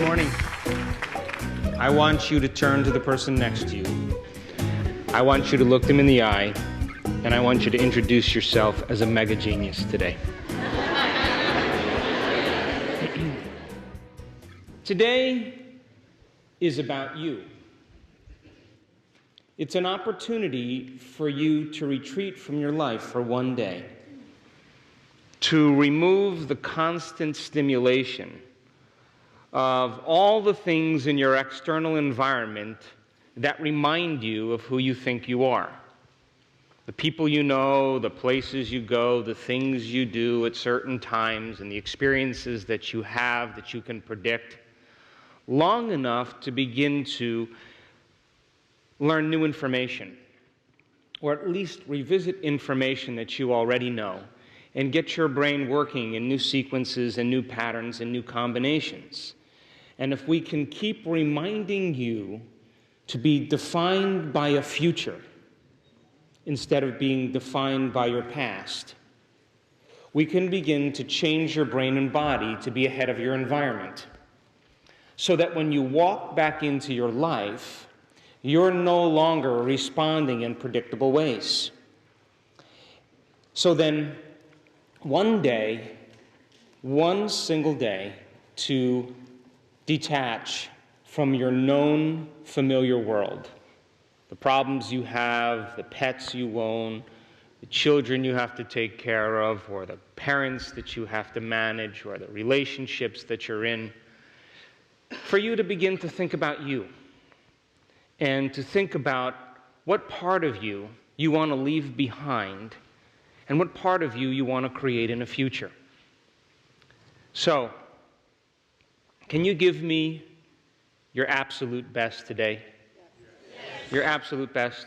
morning, I want you to turn to the person next to you. I want you to look them in the eye, and I want you to introduce yourself as a mega genius today. Today is about you. It's an opportunity for you to retreat from your life for one day, to remove the constant stimulation of all the things in your external environment that remind you of who you think you are. The people you know, the places you go, the things you do at certain times, and the experiences that you have that you can predict, long enough to begin to learn new information, or at least revisit information that you already know, and get your brain working in new sequences and new patterns and new combinations. And if we can keep reminding you to be defined by a future instead of being defined by your past, we can begin to change your brain and body to be ahead of your environment, so that when you walk back into your life, you're no longer responding in predictable ways. So then, one day, one single day, to detach from your known familiar world. The problems you have, the pets you own, the children you have to take care of, or the parents that you have to manage, or the relationships that you're in. For you to begin to think about you, and to think about what part of you you want to leave behind, and what part of you you want to create in the future. So, can you give me your absolute best today? Yes. Your absolute best?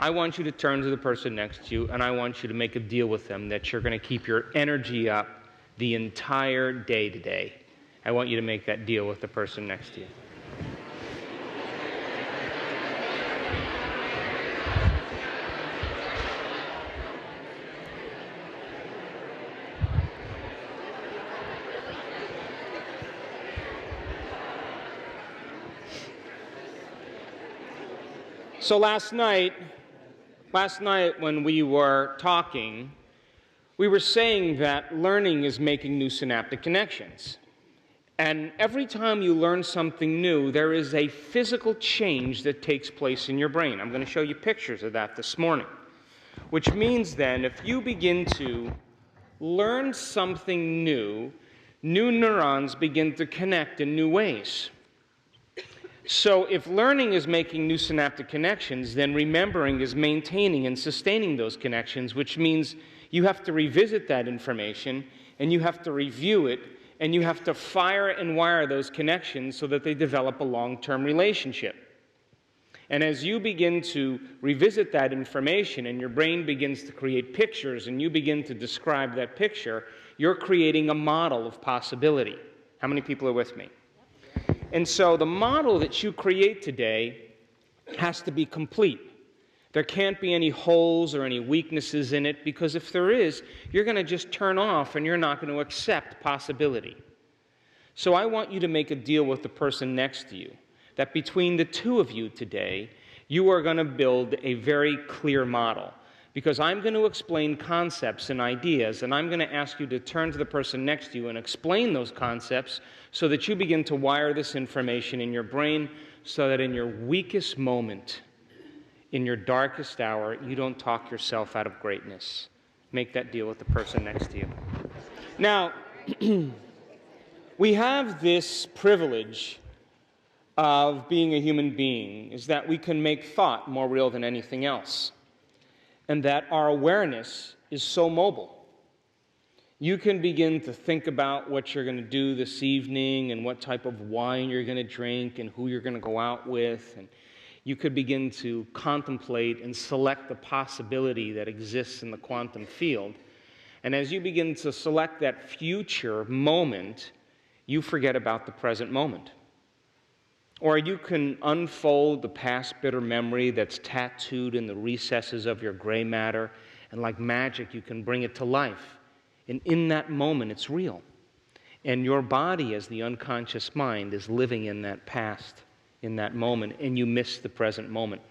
I want you to turn to the person next to you, and I want you to make a deal with them that you're going to keep your energy up the entire day today. I want you to make that deal with the person next to you. So last night when we were talking, we were saying that learning is making new synaptic connections. And every time you learn something new, there is a physical change that takes place in your brain. I'm going to show you pictures of that this morning. Which means then, if you begin to learn something new, new neurons begin to connect in new ways. So if learning is making new synaptic connections, then remembering is maintaining and sustaining those connections, which means you have to revisit that information, and you have to review it, and you have to fire and wire those connections so that they develop a long-term relationship. And as you begin to revisit that information, and your brain begins to create pictures, and you begin to describe that picture, you're creating a model of possibility. How many people are with me? And so the model that you create today has to be complete. There can't be any holes or any weaknesses in it, because if there is, you're going to just turn off and you're not going to accept possibility. So I want you to make a deal with the person next to you, that between the two of you today, you are going to build a very clear model. Because I'm going to explain concepts and ideas, and I'm going to ask you to turn to the person next to you and explain those concepts so that you begin to wire this information in your brain, so that in your weakest moment, in your darkest hour, you don't talk yourself out of greatness. Make that deal with the person next to you. Now, we have this privilege of being a human being, is that we can make thought more real than anything else, and that our awareness is so mobile. You can begin to think about what you're going to do this evening, and what type of wine you're going to drink, and who you're going to go out with, and you could begin to contemplate and select the possibility that exists in the quantum field. And as you begin to select that future moment, you forget about the present moment. Or you can unfold the past bitter memory that's tattooed in the recesses of your gray matter, and like magic, you can bring it to life. And in that moment, it's real. And your body, as the unconscious mind, is living in that past, in that moment, and you miss the present moment.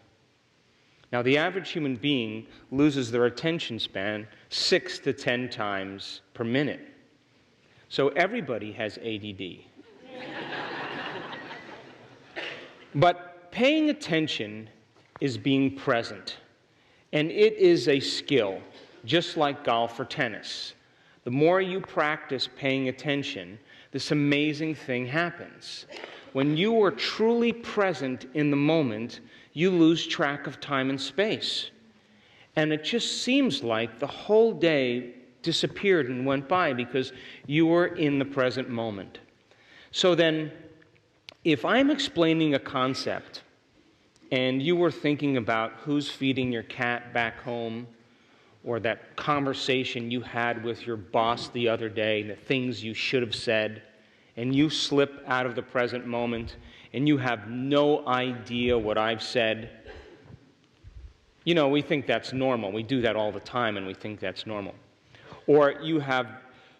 Now, the average human being loses their attention span 6 to 10 times per minute. So everybody has ADD. But paying attention is being present. And it is a skill, just like golf or tennis. The more you practice paying attention, this amazing thing happens. When you are truly present in the moment, you lose track of time and space. And it just seems like the whole day disappeared and went by because you were in the present moment. So then, if I'm explaining a concept and you were thinking about who's feeding your cat back home, or that conversation you had with your boss the other day, the things you should have said, and you slip out of the present moment, and you have no idea what I've said, you know, we think that's normal. We do that all the time, and we think that's normal. Or you have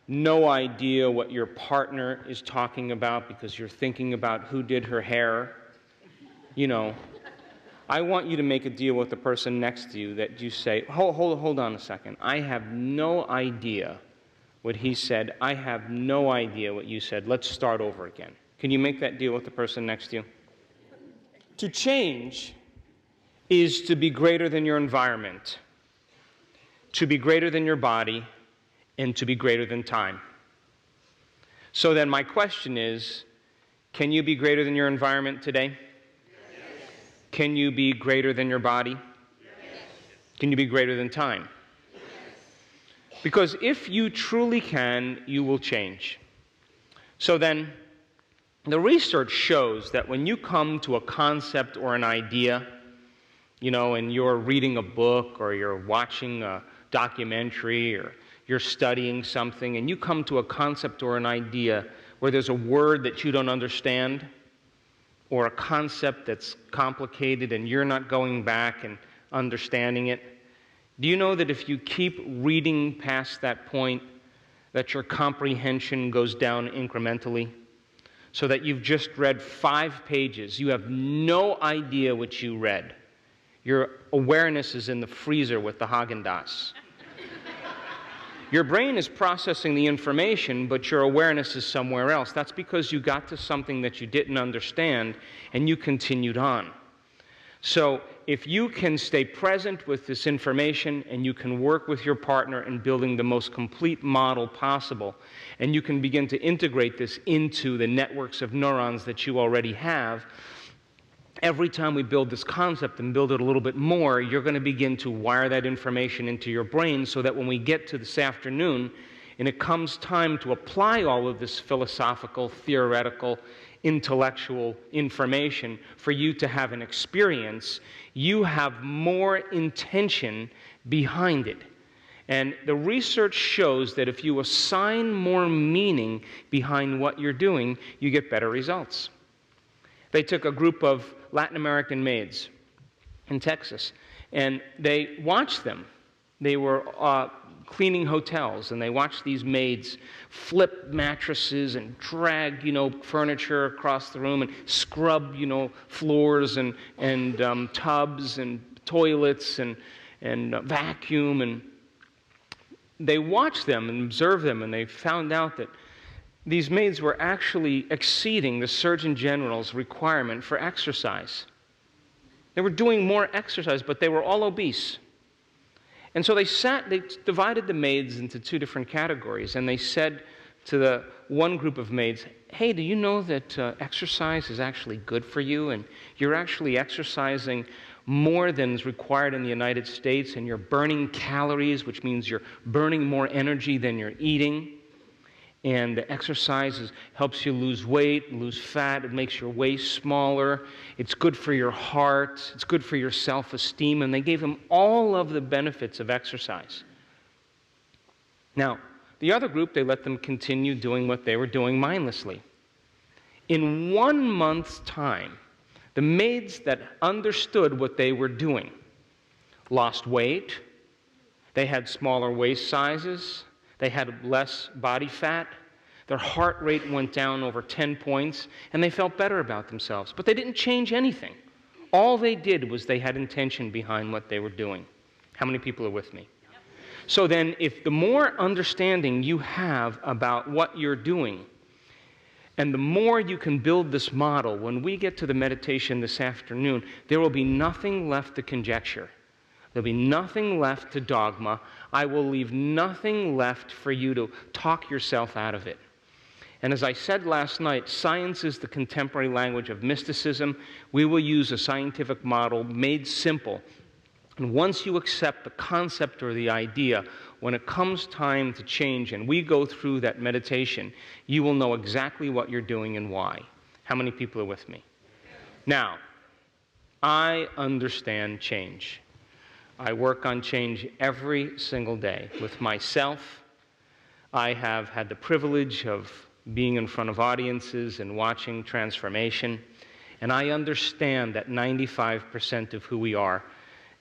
no idea what your partner is talking about because you're thinking about who did her hair. You know, I want you to make a deal with the person next to you that you say, hold on a second. I have no idea what he said. I have no idea what you said. Let's start over again. Can you make that deal with the person next to you? To change is to be greater than your environment, to be greater than your body, and to be greater than time. So then my question is, can you be greater than your environment today? Yes. Can you be greater than your body? Yes. Can you be greater than time? Yes. Because if you truly can, you will change. So then, the research shows that when you come to a concept or an idea, you know, and you're reading a book or you're watching a documentary or you're studying something and you come to a concept or an idea where there's a word that you don't understand or a concept that's complicated and you're not going back and understanding it, do you know that if you keep reading past that point, that your comprehension goes down incrementally? So that you've just read 5 pages, you have no idea what you read. Your awareness is in the freezer with the Haagen-Dazs. Your brain is processing the information, but your awareness is somewhere else. That's because you got to something that you didn't understand, and you continued on. So if you can stay present with this information, and you can work with your partner in building the most complete model possible, and you can begin to integrate this into the networks of neurons that you already have, every time we build this concept and build it a little bit more, you're going to begin to wire that information into your brain so that when we get to this afternoon and it comes time to apply all of this philosophical, theoretical, intellectual information for you to have an experience, you have more intention behind it. And the research shows that if you assign more meaning behind what you're doing, you get better results. They took a group of Latin American maids in Texas, and they watched them. They were cleaning hotels, and they watched these maids flip mattresses and drag, furniture across the room and scrub, floors and tubs and toilets and vacuum. And they watched them and observed them, and they found out that these maids were actually exceeding the Surgeon General's requirement for exercise. They were doing more exercise, but they were all obese. And so they divided the maids into 2 different categories, and they said to the one group of maids, hey, do you know that exercise is actually good for you, and you're actually exercising more than is required in the United States, and you're burning calories, which means you're burning more energy than you're eating. And the exercise helps you lose weight, lose fat. It makes your waist smaller. It's good for your heart. It's good for your self-esteem. And they gave him all of the benefits of exercise. Now, the other group, they let them continue doing what they were doing mindlessly. In 1 month's time, the maids that understood what they were doing lost weight. They had smaller waist sizes. They had less body fat. Their heart rate went down over 10 points, and they felt better about themselves. But they didn't change anything. All they did was they had intention behind what they were doing. How many people are with me? So then, if the more understanding you have about what you're doing, and the more you can build this model, when we get to the meditation this afternoon, there will be nothing left to conjecture. There'll be nothing left to dogma. I will leave nothing left for you to talk yourself out of it. And as I said last night, science is the contemporary language of mysticism. We will use a scientific model made simple. And once you accept the concept or the idea, when it comes time to change and we go through that meditation, you will know exactly what you're doing and why. How many people are with me? Now, I understand change. I work on change every single day with myself. I have had the privilege of being in front of audiences and watching transformation. And I understand that 95% of who we are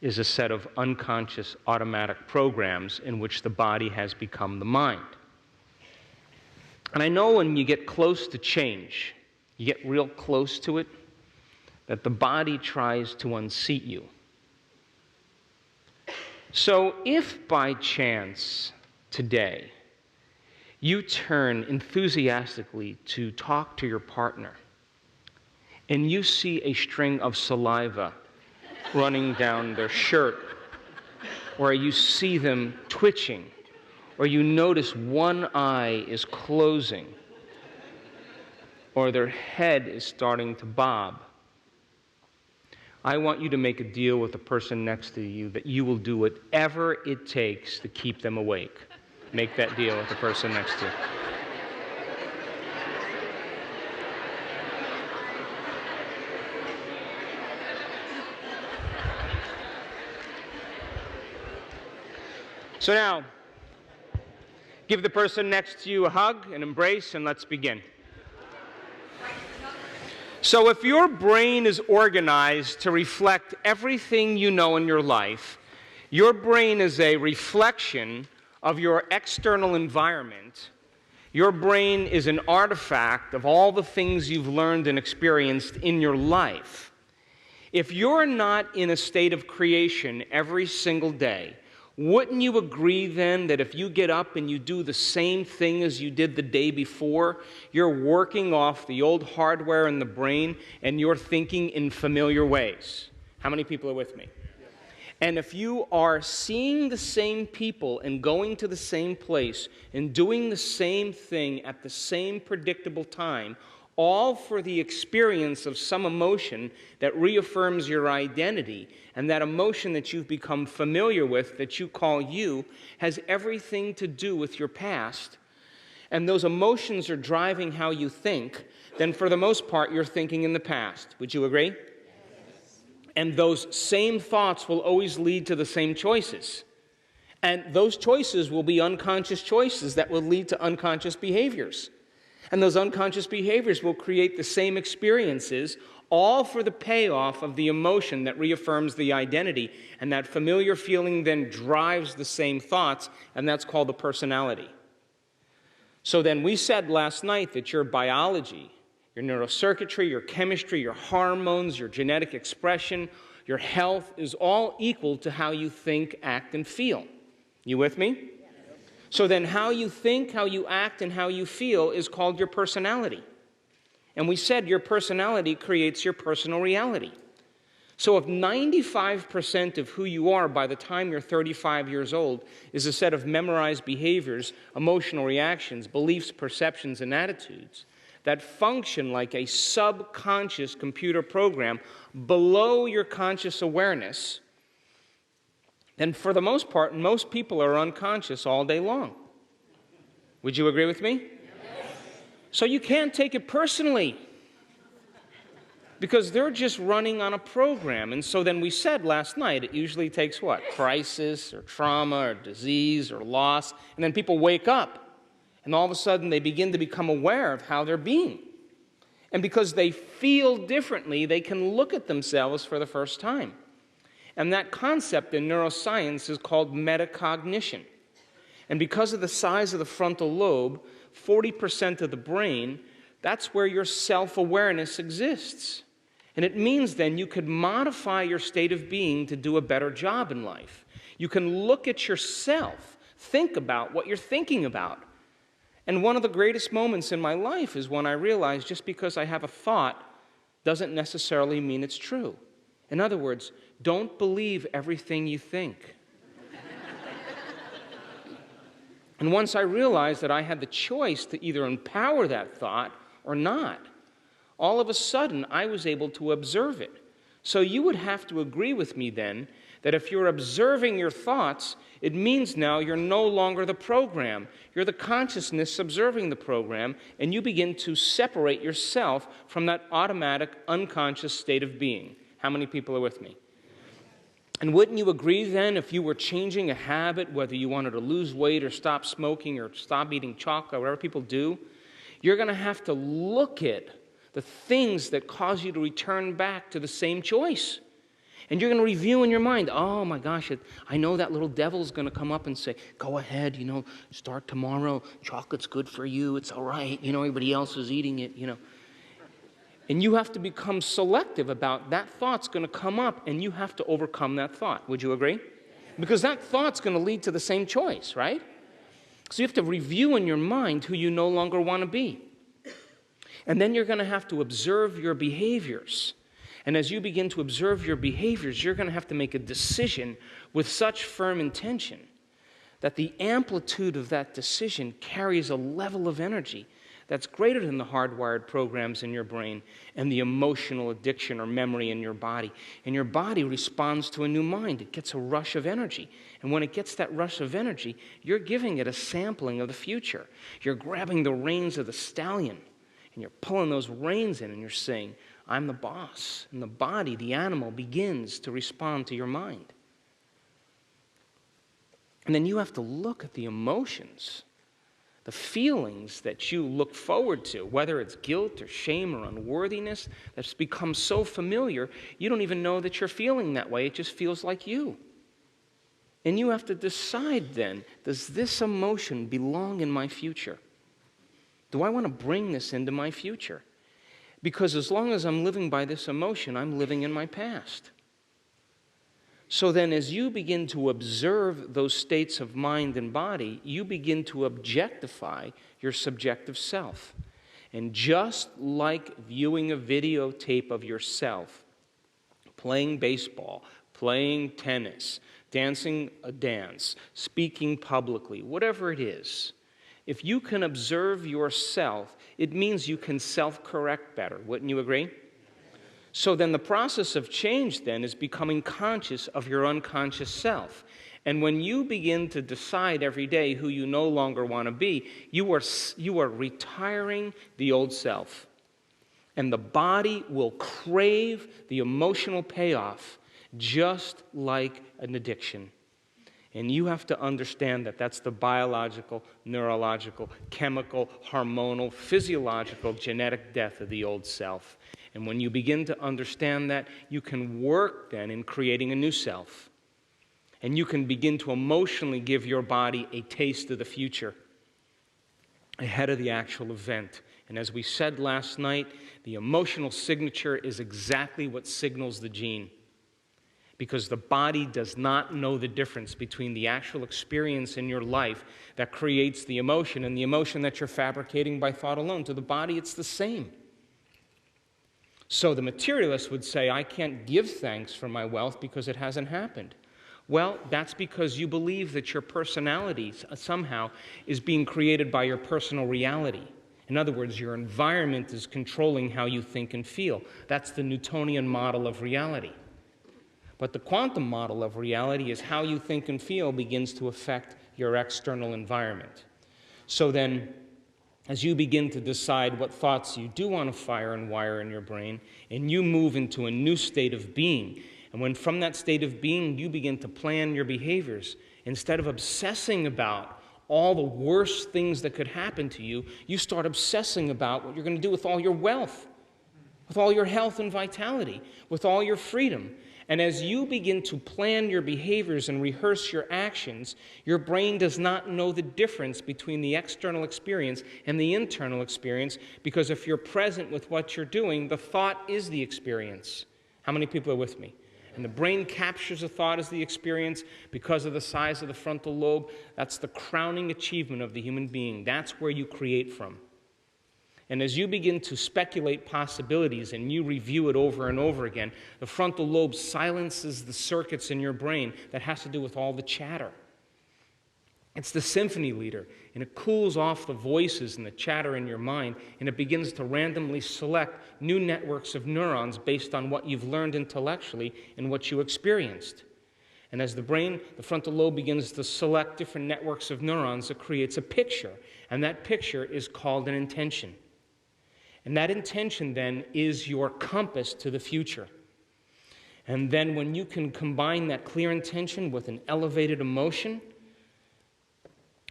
is a set of unconscious automatic programs in which the body has become the mind. And I know when you get close to change, you get real close to it, that the body tries to unseat you. So if by chance today you turn enthusiastically to talk to your partner and you see a string of saliva running down their shirt, or you see them twitching, or you notice one eye is closing, or their head is starting to bob, I want you to make a deal with the person next to you that you will do whatever it takes to keep them awake. Make that deal with the person next to you. So now, give the person next to you a hug, an embrace, and let's begin. So if your brain is organized to reflect everything you know in your life, your brain is a reflection of your external environment. Your brain is an artifact of all the things you've learned and experienced in your life. If you're not in a state of creation every single day, wouldn't you agree then that if you get up and you do the same thing as you did the day before, you're working off the old hardware in the brain and you're thinking in familiar ways? How many people are with me? And if you are seeing the same people and going to the same place and doing the same thing at the same predictable time, all for the experience of some emotion that reaffirms your identity, and that emotion that you've become familiar with, that you call you, has everything to do with your past, and those emotions are driving how you think, then for the most part you're thinking in the past. Would you agree? Yes. And those same thoughts will always lead to the same choices. And those choices will be unconscious choices that will lead to unconscious behaviors. And those unconscious behaviors will create the same experiences, all for the payoff of the emotion that reaffirms the identity. And that familiar feeling then drives the same thoughts, and that's called the personality. So then we said last night that your biology, your neurocircuitry, your chemistry, your hormones, your genetic expression, your health is all equal to how you think, act, and feel. You with me? So then how you think, how you act, and how you feel is called your personality. And we said your personality creates your personal reality. So if 95% of who you are by the time you're 35 years old is a set of memorized behaviors, emotional reactions, beliefs, perceptions, and attitudes that function like a subconscious computer program below your conscious awareness, then for the most part, most people are unconscious all day long. Would you agree with me? Yes. So you can't take it personally, because they're just running on a program. And so then we said last night, it usually takes what? Crisis or trauma or disease or loss. And then people wake up, and all of a sudden they begin to become aware of how they're being. And because they feel differently, they can look at themselves for the first time. And that concept in neuroscience is called metacognition. And because of the size of the frontal lobe, 40% of the brain, that's where your self-awareness exists. And it means then you could modify your state of being to do a better job in life. You can look at yourself, think about what you're thinking about. And one of the greatest moments in my life is when I realized just because I have a thought doesn't necessarily mean it's true. In other words, don't believe everything you think. And once I realized that I had the choice to either empower that thought or not, all of a sudden I was able to observe it. So you would have to agree with me then that if you're observing your thoughts, it means now you're no longer the program. You're the consciousness observing the program, and you begin to separate yourself from that automatic, unconscious state of being. How many people are with me? And wouldn't you agree then if you were changing a habit, whether you wanted to lose weight or stop smoking or stop eating chocolate, whatever people do, you're going to have to look at the things that cause you to return back to the same choice. And you're going to review in your mind, oh my gosh, I know that little devil's going to come up and say, go ahead, start tomorrow. Chocolate's good for you. It's all right. Everybody else is eating it, And you have to become selective about that thought's going to come up, and you have to overcome that thought. Would you agree? Because that thought's going to lead to the same choice, right? So you have to review in your mind who you no longer want to be. And then you're going to have to observe your behaviors. And as you begin to observe your behaviors, you're going to have to make a decision with such firm intention that the amplitude of that decision carries a level of energy that's greater than the hardwired programs in your brain and the emotional addiction or memory in your body. And your body responds to a new mind. It gets a rush of energy. And when it gets that rush of energy, you're giving it a sampling of the future. You're grabbing the reins of the stallion, and you're pulling those reins in, and you're saying, I'm the boss. And the body, the animal, begins to respond to your mind. And then you have to look at the emotions, the feelings that you look forward to, whether it's guilt or shame or unworthiness, that's become so familiar, you don't even know that you're feeling that way. It just feels like you. And you have to decide then, does this emotion belong in my future? Do I want to bring this into my future? Because as long as I'm living by this emotion, I'm living in my past. So then as you begin to observe those states of mind and body, you begin to objectify your subjective self. And just like viewing a videotape of yourself, playing baseball, playing tennis, dancing a dance, speaking publicly, whatever it is, if you can observe yourself, it means you can self-correct better. Wouldn't you agree? So then the process of change then is becoming conscious of your unconscious self. And when you begin to decide every day who you no longer want to be, you are retiring the old self. And the body will crave the emotional payoff just like an addiction. And you have to understand that that's the biological, neurological, chemical, hormonal, physiological, genetic death of the old self. And when you begin to understand that, you can work then in creating a new self. And you can begin to emotionally give your body a taste of the future ahead of the actual event. And as we said last night, the emotional signature is exactly what signals the gene. Because the body does not know the difference between the actual experience in your life that creates the emotion and the emotion that you're fabricating by thought alone. To the body, it's the same. So the materialist would say, I can't give thanks for my wealth because it hasn't happened. Well, that's because you believe that your personality somehow is being created by your personal reality. In other words, your environment is controlling how you think and feel. That's the Newtonian model of reality. But the quantum model of reality is how you think and feel begins to affect your external environment. So then, as you begin to decide what thoughts you do want to fire and wire in your brain, and you move into a new state of being, and when from that state of being you begin to plan your behaviors, instead of obsessing about all the worst things that could happen to you, you start obsessing about what you're going to do with all your wealth, with all your health and vitality, with all your freedom. And as you begin to plan your behaviors and rehearse your actions, your brain does not know the difference between the external experience and the internal experience, because if you're present with what you're doing, the thought is the experience. How many people are with me? And the brain captures a thought as the experience because of the size of the frontal lobe. That's the crowning achievement of the human being. That's where you create from. And as you begin to speculate possibilities and you review it over and over again, the frontal lobe silences the circuits in your brain that has to do with all the chatter. It's the symphony leader, and it cools off the voices and the chatter in your mind, and it begins to randomly select new networks of neurons based on what you've learned intellectually and what you experienced. And as the brain, the frontal lobe, begins to select different networks of neurons, it creates a picture, and that picture is called an intention. And that intention then is your compass to the future. And then when you can combine that clear intention with an elevated emotion,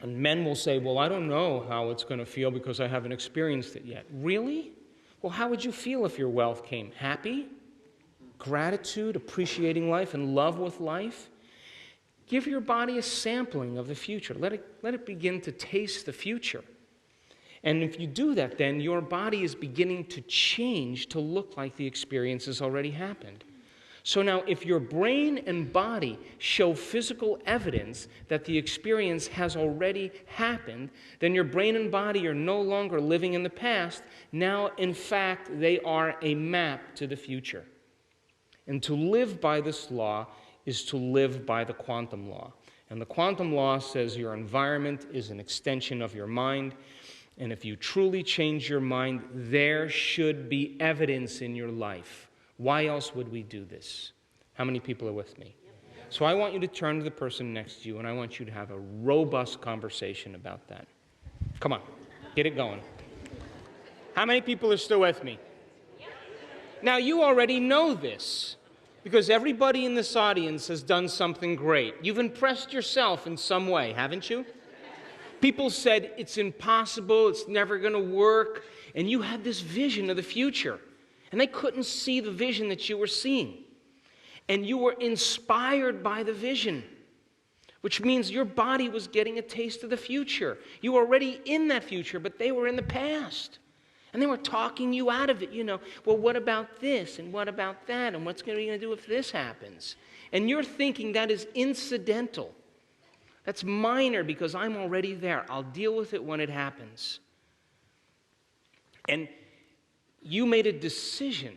and men will say, well, I don't know how it's going to feel because I haven't experienced it yet. Really? Well, how would you feel if your wealth came? Happy? Gratitude, appreciating life, and love with life? Give your body a sampling of the future. Let it begin to taste the future. And if you do that, then your body is beginning to change to look like the experience has already happened. So now, if your brain and body show physical evidence that the experience has already happened, then your brain and body are no longer living in the past. Now, in fact, they are a map to the future. And to live by this law is to live by the quantum law. And the quantum law says your environment is an extension of your mind. And if you truly change your mind, there should be evidence in your life. Why else would we do this? How many people are with me? So I want you to turn to the person next to you, and I want you to have a robust conversation about that. Come on, get it going. How many people are still with me? Now, you already know this, because everybody in this audience has done something great. You've impressed yourself in some way, haven't you? People said, it's impossible, it's never going to work, and you had this vision of the future. And they couldn't see the vision that you were seeing. And you were inspired by the vision, which means your body was getting a taste of the future. You were already in that future, but they were in the past. And they were talking you out of it, well, what about this, and what about that, and what's going to do if this happens? And you're thinking that is incidental. That's minor because I'm already there. I'll deal with it when it happens. And you made a decision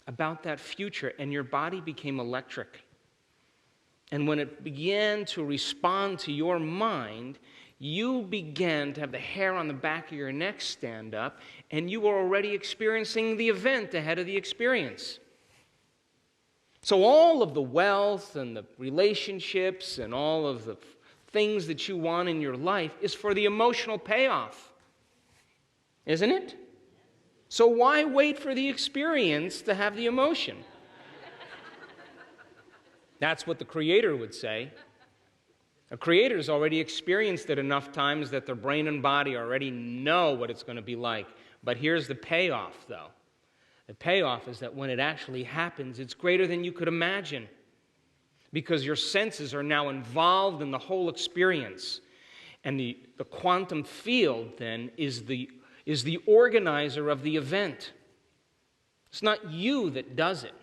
about that future, and your body became electric. And when it began to respond to your mind, you began to have the hair on the back of your neck stand up, and you were already experiencing the event ahead of the experience. So all of the wealth and the relationships and all of the things that you want in your life is for the emotional payoff, isn't it? So why wait for the experience to have the emotion? That's what the Creator would say. A Creator's already experienced it enough times that their brain and body already know what it's going to be like. But here's the payoff, though. The payoff is that when it actually happens, it's greater than you could imagine, because your senses are now involved in the whole experience. And the quantum field, then, is the organizer of the event. It's not you that does it.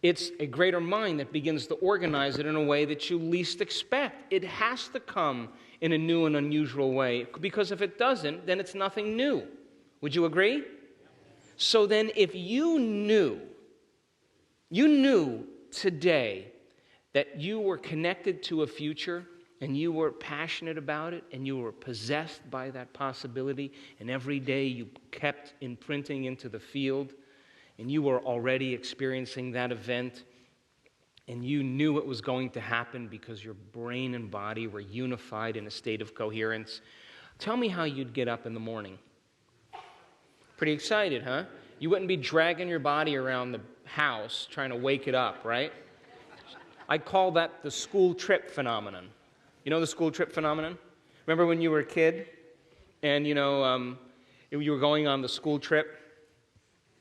It's a greater mind that begins to organize it in a way that you least expect. It has to come in a new and unusual way, because if it doesn't, then it's nothing new. Would you agree? So then, if you knew today that you were connected to a future, and you were passionate about it, and you were possessed by that possibility, and every day you kept imprinting into the field, and you were already experiencing that event, and you knew it was going to happen because your brain and body were unified in a state of coherence, tell me how you'd get up in the morning. Pretty excited, huh? You wouldn't be dragging your body around the house trying to wake it up, right? I call that the school trip phenomenon. You know the school trip phenomenon? Remember when you were a kid and, you were going on the school trip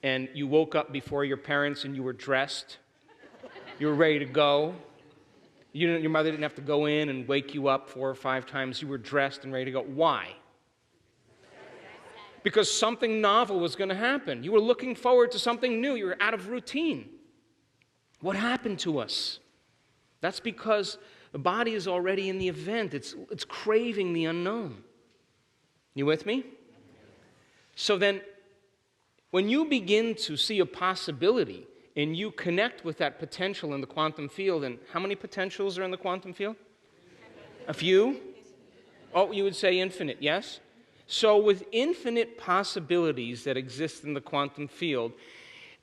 and you woke up before your parents and you were dressed You were ready to go. Your mother didn't have to go in and wake you up 4 or 5 times. You were dressed and ready to go. Why? Because something novel was going to happen. You were looking forward to something new. You were out of routine. What happened to us? That's because the body is already in the event. It's craving the unknown. You with me? So then, when you begin to see a possibility and you connect with that potential in the quantum field, and how many potentials are in the quantum field? A few? Oh, you would say infinite, yes? So with infinite possibilities that exist in the quantum field,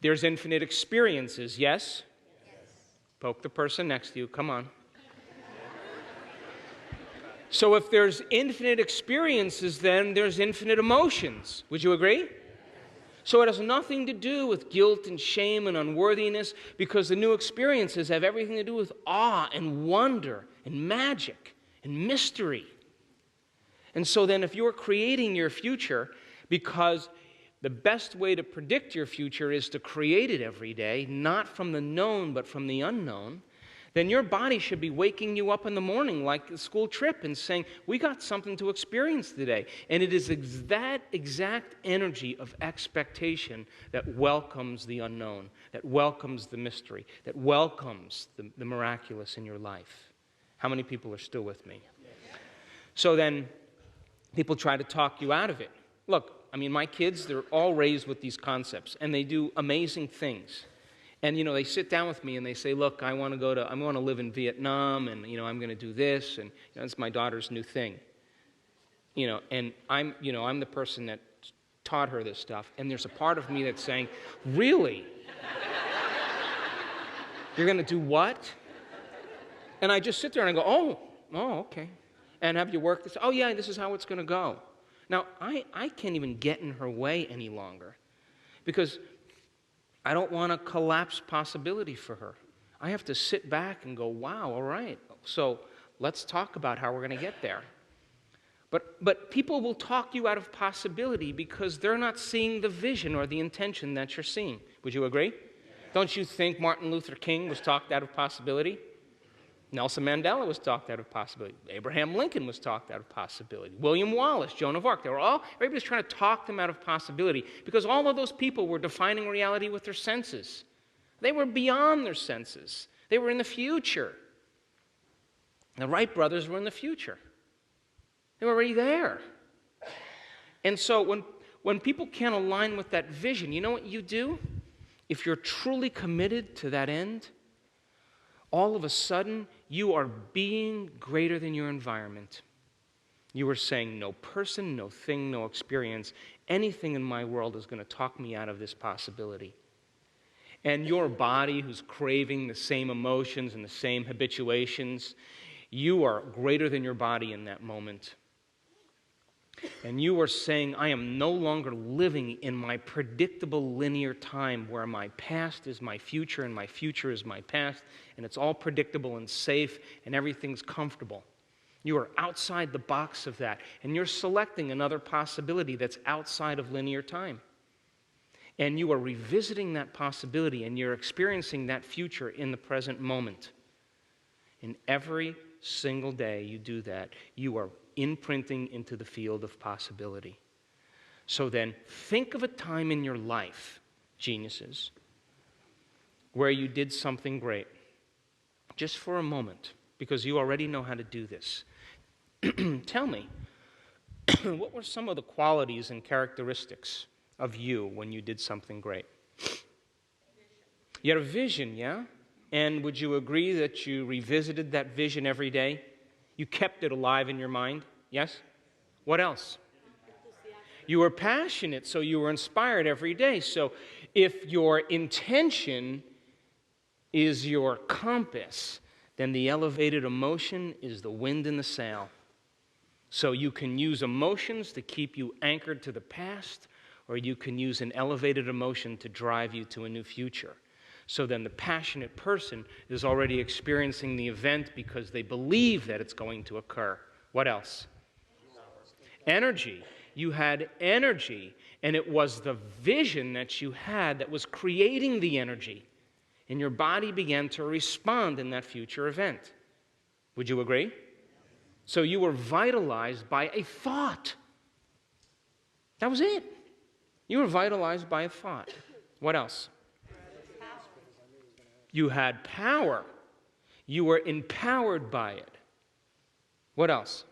there's infinite experiences, yes? Poke the person next to you, come on. So if there's infinite experiences, then there's infinite emotions. Would you agree? So it has nothing to do with guilt and shame and unworthiness, because the new experiences have everything to do with awe and wonder and magic and mystery. And so then if you're creating your future, because the best way to predict your future is to create it every day, not from the known but from the unknown, then your body should be waking you up in the morning like a school trip and saying, we got something to experience today. And it is that exact energy of expectation that welcomes the unknown, that welcomes the mystery, that welcomes the miraculous in your life. How many people are still with me? So then people try to talk you out of it. Look, I mean, my kids, they're all raised with these concepts, and they do amazing things. And, they sit down with me and they say, look, I want to live in Vietnam, and, I'm going to do this, and it's my daughter's new thing. And I'm the person that taught her this stuff, and there's a part of me that's saying, really? You're going to do what? And I just sit there and I go, oh, okay. And have you worked this? Oh, yeah, this is how it's going to go. Now, I can't even get in her way any longer, because I don't want to collapse possibility for her. I have to sit back and go, wow, all right, so let's talk about how we're going to get there. But people will talk you out of possibility because they're not seeing the vision or the intention that you're seeing. Would you agree? Don't you think Martin Luther King was talked out of possibility? Nelson Mandela was talked out of possibility. Abraham Lincoln was talked out of possibility. William Wallace, Joan of Arc, everybody's trying to talk them out of possibility because all of those people were defining reality with their senses. They were beyond their senses. They were in the future. The Wright brothers were in the future. They were already there. And so when people can't align with that vision, you know what you do? If you're truly committed to that end, all of a sudden, you are being greater than your environment. You are saying, no person, no thing, no experience, anything in my world is going to talk me out of this possibility. And your body, who's craving the same emotions and the same habituations, you are greater than your body in that moment. And you are saying, I am no longer living in my predictable linear time where my past is my future and my future is my past, and it's all predictable and safe and everything's comfortable. You are outside the box of that, and you're selecting another possibility that's outside of linear time. And you are revisiting that possibility, and you're experiencing that future in the present moment. And every single day you do that, you are imprinting into the field of possibility. So then, think of a time in your life, geniuses, where you did something great. Just for a moment, because you already know how to do this. Tell me, what were some of the qualities and characteristics of you when you did something great? You had a vision, yeah? And would you agree that you revisited that vision every day? You kept it alive in your mind, yes? What else? You were passionate, so you were inspired every day. So if your intention is your compass, then the elevated emotion is the wind in the sail. So you can use emotions to keep you anchored to the past, or you can use an elevated emotion to drive you to a new future. So then the passionate person is already experiencing the event because they believe that it's going to occur. What else? Energy. You had energy, and it was the vision that you had that was creating the energy. And your body began to respond in that future event. Would you agree? So you were vitalized by a thought. That was it. You were vitalized by a thought. What else? You had power. You were empowered by it. What else?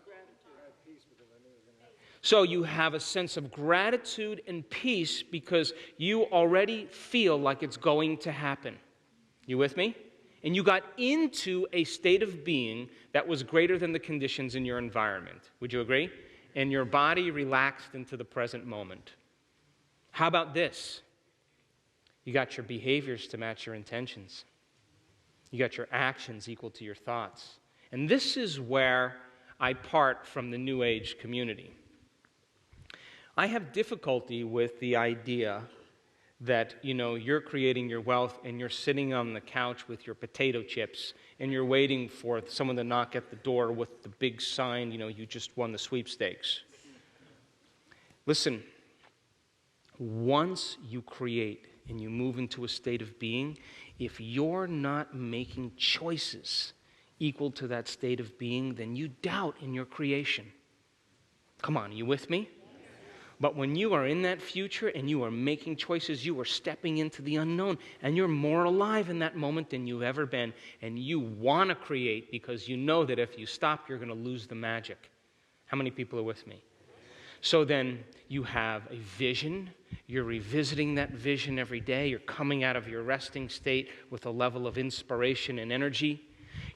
So you have a sense of gratitude and peace because you already feel like it's going to happen. You with me? And you got into a state of being that was greater than the conditions in your environment. Would you agree? And your body relaxed into the present moment. How about this? You got your behaviors to match your intentions. You got your actions equal to your thoughts. And this is where I part from the New Age community. I have difficulty with the idea that, you're creating your wealth and you're sitting on the couch with your potato chips and you're waiting for someone to knock at the door with the big sign, you just won the sweepstakes. Listen, once you create and you move into a state of being, if you're not making choices equal to that state of being, then you doubt in your creation. Come on, are you with me? But when you are in that future and you are making choices, you are stepping into the unknown, and you're more alive in that moment than you've ever been, and you want to create because you know that if you stop, you're going to lose the magic. How many people are with me? So then you have a vision. You're revisiting that vision every day. You're coming out of your resting state with a level of inspiration and energy.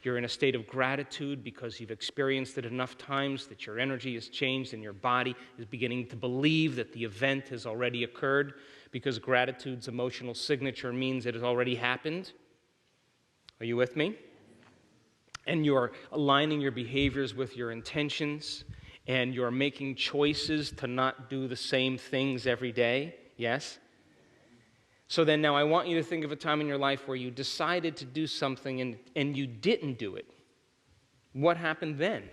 You're in a state of gratitude because you've experienced it enough times that your energy has changed and your body is beginning to believe that the event has already occurred, because gratitude's emotional signature means it has already happened. Are you with me? And you're aligning your behaviors with your intentions, and you're making choices to not do the same things every day. Yes? So then now I want you to think of a time in your life where you decided to do something and you didn't do it. What happened then?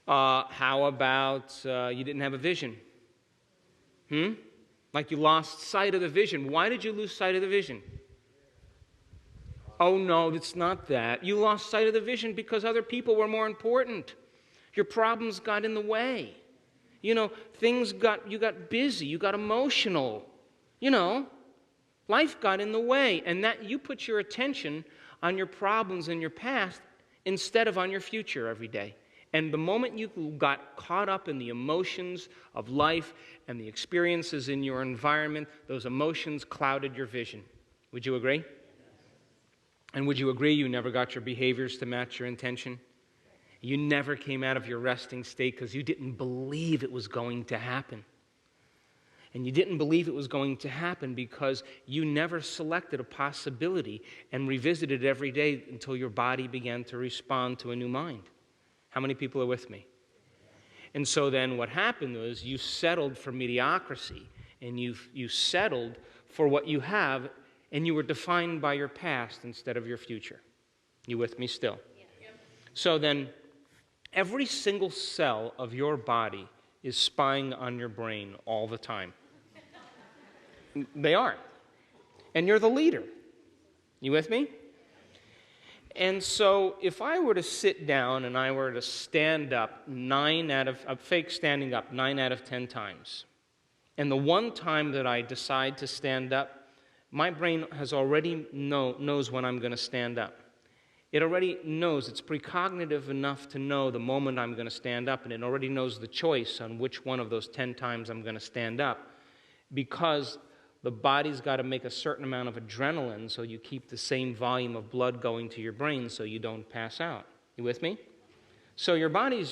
How about you didn't have a vision? Like you lost sight of the vision. Why did you lose sight of the vision? Oh no, it's not that. You lost sight of the vision because other people were more important. Your problems got in the way. You got busy, you got emotional. Life got in the way, and that you put your attention on your problems in your past instead of on your future every day. And the moment you got caught up in the emotions of life and the experiences in your environment, those emotions clouded your vision. Would you agree? And would you agree you never got your behaviors to match your intention? You never came out of your resting state because you didn't believe it was going to happen. And you didn't believe it was going to happen because you never selected a possibility and revisited it every day until your body began to respond to a new mind. How many people are with me? And so then what happened was you settled for mediocrity, and you settled for what you have, and you were defined by your past instead of your future. You with me still? Yeah. So then every single cell of your body is spying on your brain all the time. They are. And you're the leader. You with me? And so if I were to sit down and I were to stand up 9 out of 10 times, and the one time that I decide to stand up, my brain has already knows when I'm going to stand up. It already knows, it's precognitive enough to know the moment I'm going to stand up, and it already knows the choice on which one of those 10 times I'm going to stand up, because the body's got to make a certain amount of adrenaline so you keep the same volume of blood going to your brain so you don't pass out. You with me? So your body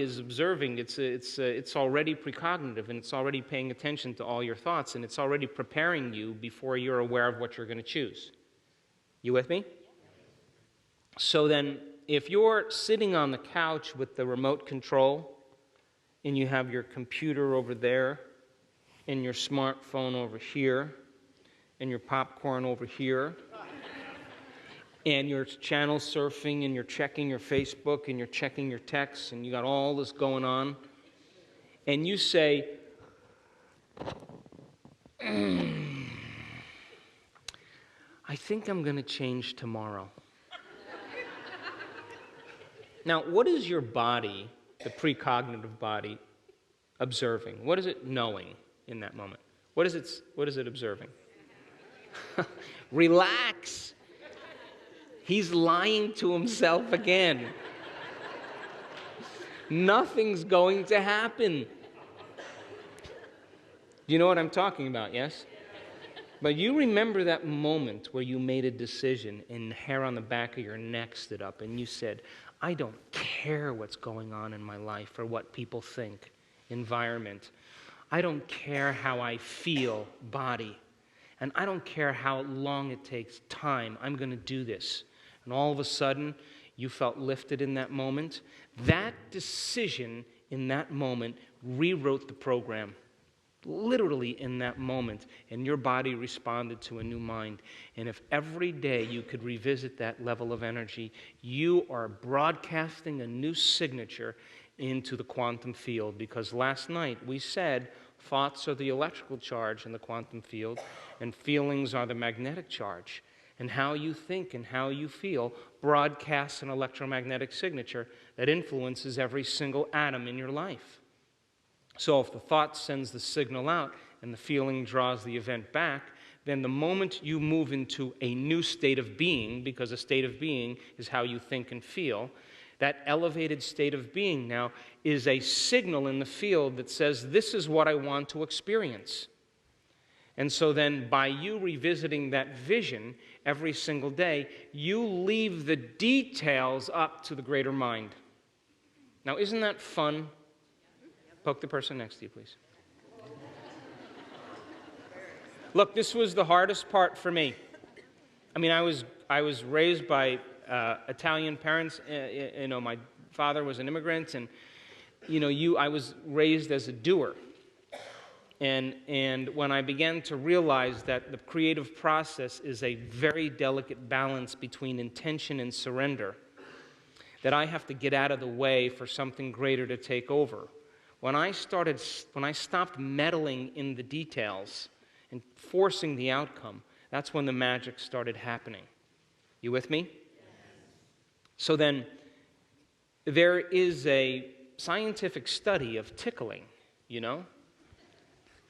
is observing, it's already precognitive, and it's already paying attention to all your thoughts, and it's already preparing you before you're aware of what you're going to choose. You with me? So then, if you're sitting on the couch with the remote control, and you have your computer over there, and your smartphone over here, and your popcorn over here, and you're channel surfing, and you're checking your Facebook, and you're checking your texts, and you got all this going on, and you say, I think I'm going to change tomorrow. Now, what is your body, the precognitive body, observing? What is it knowing in that moment? What is it observing? Relax. He's lying to himself again. Nothing's going to happen. You know what I'm talking about, yes? But you remember that moment where you made a decision and the hair on the back of your neck stood up and you said, I don't care what's going on in my life or what people think, environment. I don't care how I feel, body. And I don't care how long it takes, time. I'm going to do this. And all of a sudden, you felt lifted in that moment. That decision in that moment rewrote the program. Literally in that moment, and your body responded to a new mind. And if every day you could revisit that level of energy, you are broadcasting a new signature into the quantum field. Because last night we said thoughts are the electrical charge in the quantum field, and feelings are the magnetic charge. And how you think and how you feel broadcasts an electromagnetic signature that influences every single atom in your life. So if the thought sends the signal out and the feeling draws the event back, then the moment you move into a new state of being, because a state of being is how you think and feel, that elevated state of being now is a signal in the field that says, this is what I want to experience. And so then by you revisiting that vision every single day, you leave the details up to the greater mind. Now, isn't that fun? Poke the person next to you, please. Look, this was the hardest part for me. I mean, I was raised by Italian parents. My father was an immigrant, and I was raised as a doer. And when I began to realize that the creative process is a very delicate balance between intention and surrender, that I have to get out of the way for something greater to take over. When I stopped meddling in the details and forcing the outcome, that's when the magic started happening. You with me? Yes. So then, there is a scientific study of tickling, you know?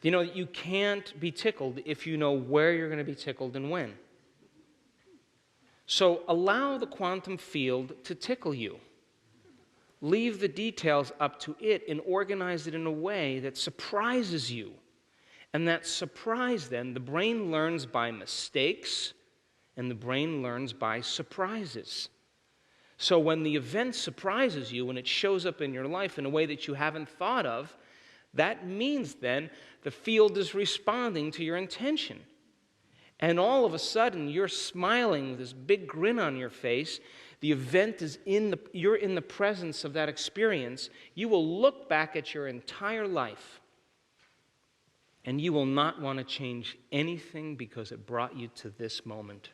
You can't be tickled if you know where you're going to be tickled and when. So allow the quantum field to tickle you. Leave the details up to it and organize it in a way that surprises you. And that surprise, then, the brain learns by mistakes, and the brain learns by surprises. So when the event surprises you, when it shows up in your life in a way that you haven't thought of, that means then the field is responding to your intention. And all of a sudden, you're smiling with this big grin on your face. The event is you're in the presence of that experience. You will look back at your entire life, and you will not want to change anything because it brought you to this moment.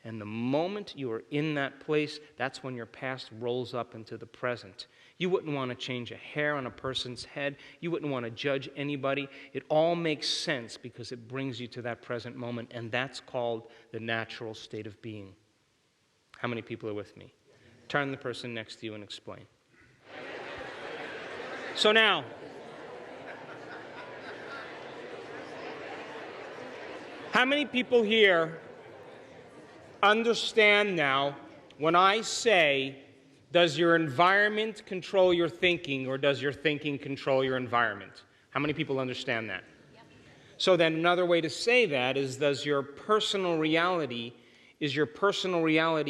And the moment you are in that place, that's when your past rolls up into the present. You wouldn't want to change a hair on a person's head. You wouldn't want to judge anybody. It all makes sense because it brings you to that present moment, and that's called the natural state of being. How many people are with me? Turn the person next to you and explain. So now, how many people here understand now when I say, does your environment control your thinking, or does your thinking control your environment? How many people understand that? Yep. So then another way to say that is, is your personal reality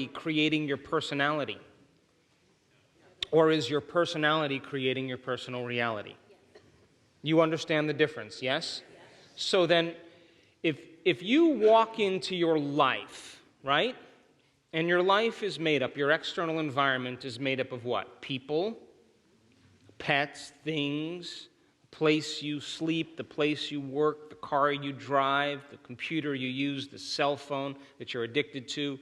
creating your personality? Or is your personality creating your personal reality? Yes. You understand the difference, yes? Yes. So then, if you walk into your life, right? And your life is made up, your external environment is made up of what? People, pets, things, the place you sleep, the place you work, the car you drive, the computer you use, the cell phone that you're addicted to,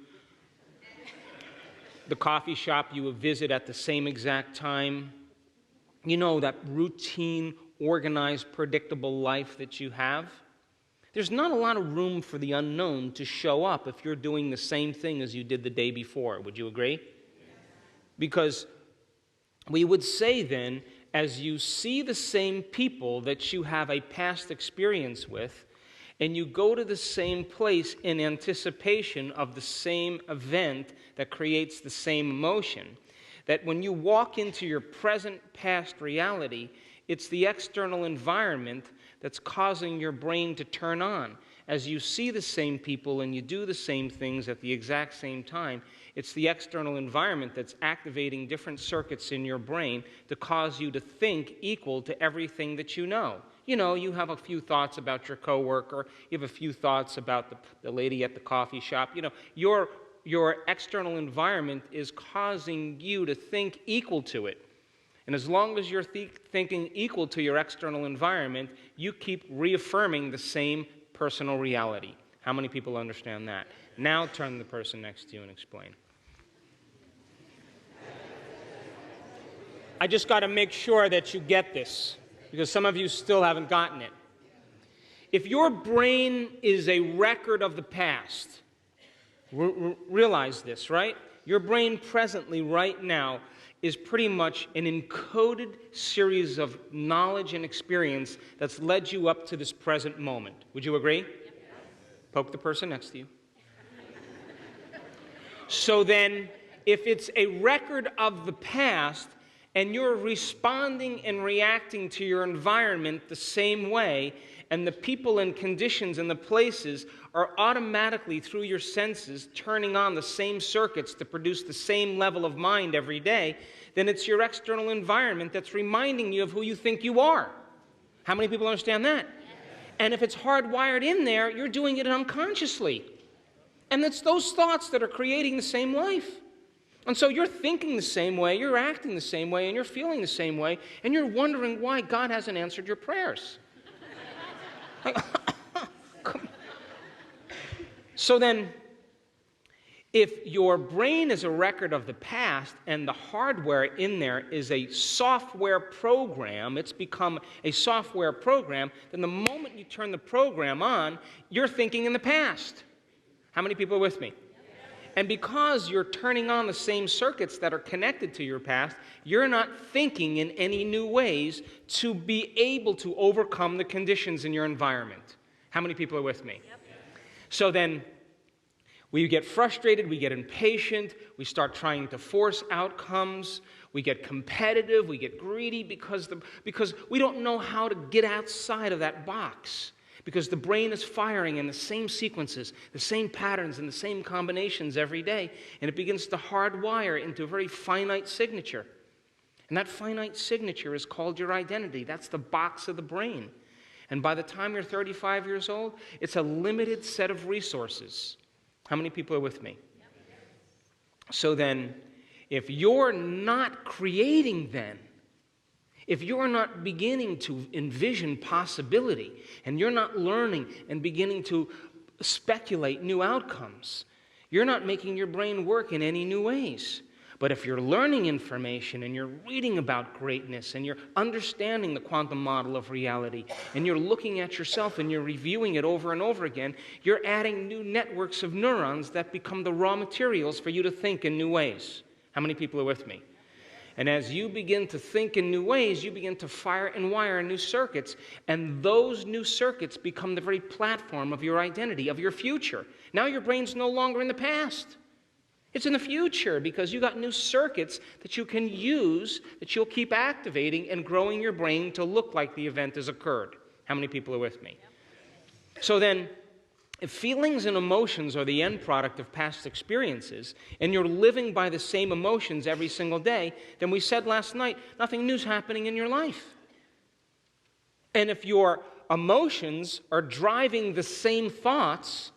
the coffee shop you visit at the same exact time. You know, that routine, organized, predictable life that you have. there's not a lot of room for the unknown to show up if you're doing the same thing as you did the day before. Would you agree? Because we would say then, as you see the same people that you have a past experience with, and you go to the same place in anticipation of the same event that creates the same emotion, that when you walk into your present past reality, it's the external environment that's causing your brain to turn on. As you see the same people and you do the same things at the exact same time, it's the external environment that's activating different circuits in your brain to cause you to think equal to everything that you know. You know, you have a few thoughts about your coworker, you have a few thoughts about the lady at the coffee shop. You know, your external environment is causing you to think equal to it. And as long as you're thinking equal to your external environment, you keep reaffirming the same personal reality. How many people understand that? Now turn to the person next to you and explain. I just got to make sure that you get this, because some of you still haven't gotten it. If your brain is a record of the past, realize this, right? Your brain presently, right now, is pretty much an encoded series of knowledge and experience that's led you up to this present moment. Would you agree? Yep. Poke the person next to you. So then, if it's a record of the past, and you're responding and reacting to your environment the same way, and the people and conditions and the places are automatically, through your senses, turning on the same circuits to produce the same level of mind every day, then it's your external environment that's reminding you of who you think you are. How many people understand that? And if it's hardwired in there, you're doing it unconsciously. And it's those thoughts that are creating the same life. And so you're thinking the same way, you're acting the same way, and you're feeling the same way, and you're wondering why God hasn't answered your prayers. So then, if your brain is a record of the past and the hardware in there is a software program, it's become a software program, then the moment you turn the program on, you're thinking in the past. How many people are with me? And because you're turning on the same circuits that are connected to your past, you're not thinking in any new ways to be able to overcome the conditions in your environment. How many people are with me? Yep. So then, we get frustrated, we get impatient, we start trying to force outcomes, we get competitive, we get greedy because we don't know how to get outside of that box. Because the brain is firing in the same sequences, the same patterns, and the same combinations every day, and it begins to hardwire into a very finite signature. And that finite signature is called your identity. That's the box of the brain. And by the time you're 35 years old, it's a limited set of resources. How many people are with me? So then, if you're not creating then, if you're not beginning to envision possibility, and you're not learning and beginning to speculate new outcomes, you're not making your brain work in any new ways. But if you're learning information, and you're reading about greatness, and you're understanding the quantum model of reality, and you're looking at yourself and you're reviewing it over and over again, you're adding new networks of neurons that become the raw materials for you to think in new ways. How many people are with me? And as you begin to think in new ways, you begin to fire and wire new circuits, and those new circuits become the very platform of your identity, of your future. Now your brain's no longer in the past. It's in the future, because you got new circuits that you can use, that you'll keep activating and growing your brain to look like the event has occurred. How many people are with me? So then, if feelings and emotions are the end product of past experiences, and you're living by the same emotions every single day, then we said last night, nothing new's happening in your life. And if your emotions are driving the same thoughts,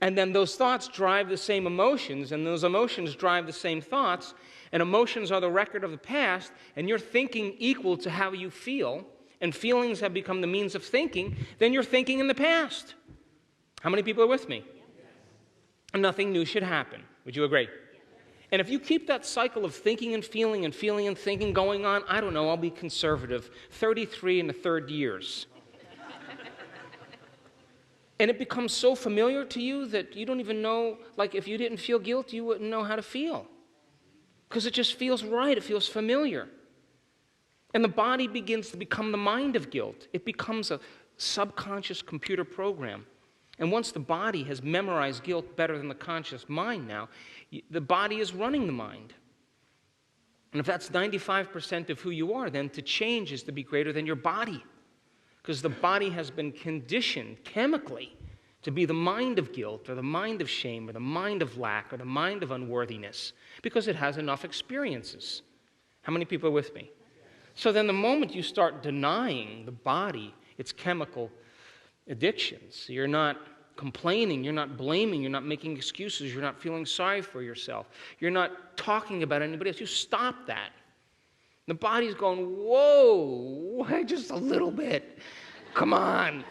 and then those thoughts drive the same emotions, and those emotions drive the same thoughts, and emotions are the record of the past, and you're thinking equal to how you feel, and feelings have become the means of thinking, then you're thinking in the past. How many people are with me? And nothing new should happen. Would you agree? And if you keep that cycle of thinking and feeling and feeling and thinking going on, I don't know, I'll be conservative, 33 and a third years. And it becomes so familiar to you that you don't even know, like if you didn't feel guilt, you wouldn't know how to feel. Because it just feels right, it feels familiar. And the body begins to become the mind of guilt. It becomes a subconscious computer program. And once the body has memorized guilt better than the conscious mind now, the body is running the mind. And if that's 95% of who you are, then to change is to be greater than your body. Because the body has been conditioned chemically to be the mind of guilt or the mind of shame or the mind of lack or the mind of unworthiness because it has enough experiences. How many people are with me? So then the moment you start denying the body its chemical addictions, you're not complaining, you're not blaming, you're not making excuses, you're not feeling sorry for yourself, you're not talking about anybody else, you stop that. The body's going, whoa, just a little bit. Come on.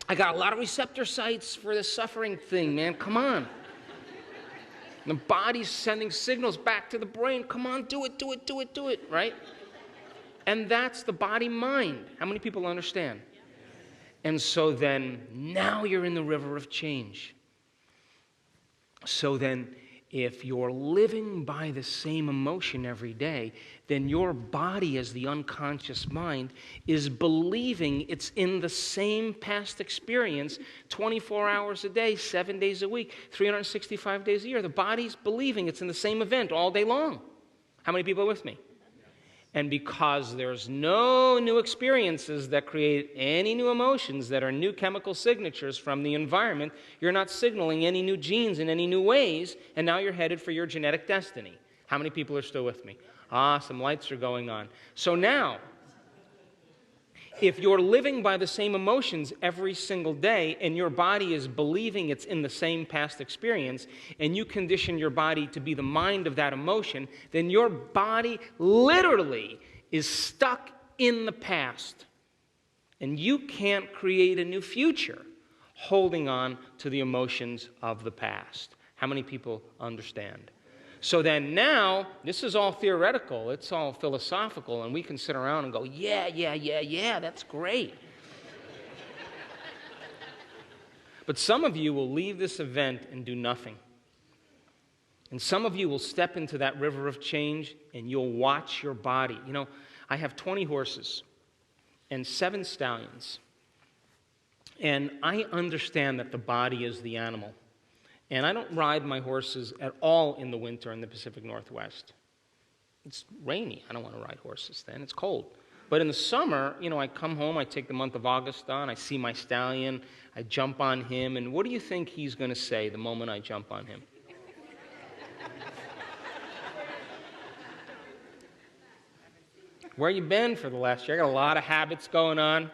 I got a lot of receptor sites for this suffering thing, man. Come on. The body's sending signals back to the brain. Come on, do it, do it, do it, do it, right? And that's the body-mind. How many people understand? And so then, now you're in the river of change. So then, if you're living by the same emotion every day, then your body as the unconscious mind is believing it's in the same past experience 24 hours a day, 7 days a week, 365 days a year. The body's believing it's in the same event all day long. How many people are with me? And because there's no new experiences that create any new emotions that are new chemical signatures from the environment, you're not signaling any new genes in any new ways, and now you're headed for your genetic destiny. How many people are still with me? Some lights are going on. So now, if you're living by the same emotions every single day and your body is believing it's in the same past experience and you condition your body to be the mind of that emotion, then your body literally is stuck in the past. And you can't create a new future holding on to the emotions of the past. How many people understand? So then now, this is all theoretical, it's all philosophical, and we can sit around and go, yeah, that's great. But some of you will leave this event and do nothing. And some of you will step into that river of change and you'll watch your body. You know, I have 20 horses and 7 stallions. And I understand that the body is the animal. And I don't ride my horses at all in the winter in the Pacific Northwest. It's rainy. I don't want to ride horses then. It's cold. But in the summer, you know, I come home, I take the month of August on, I see my stallion, I jump on him, and what do you think he's going to say the moment I jump on him? Where you been for the last year? I got a lot of habits going on.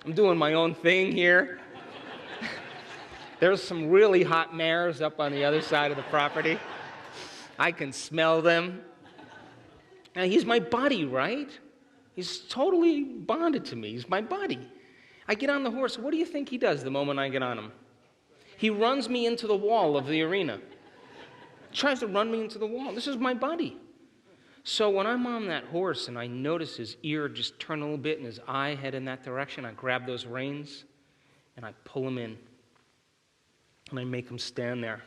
I'm doing my own thing here. There's some really hot mares up on the other side of the property. I can smell them. Now, he's my buddy, right? He's totally bonded to me. He's my buddy. I get on the horse. What do you think he does the moment I get on him? He runs me into the wall of the arena. Tries to run me into the wall. This is my buddy. So when I'm on that horse and I notice his ear just turn a little bit and his eye head in that direction, I grab those reins and I pull him in. And I make him stand there.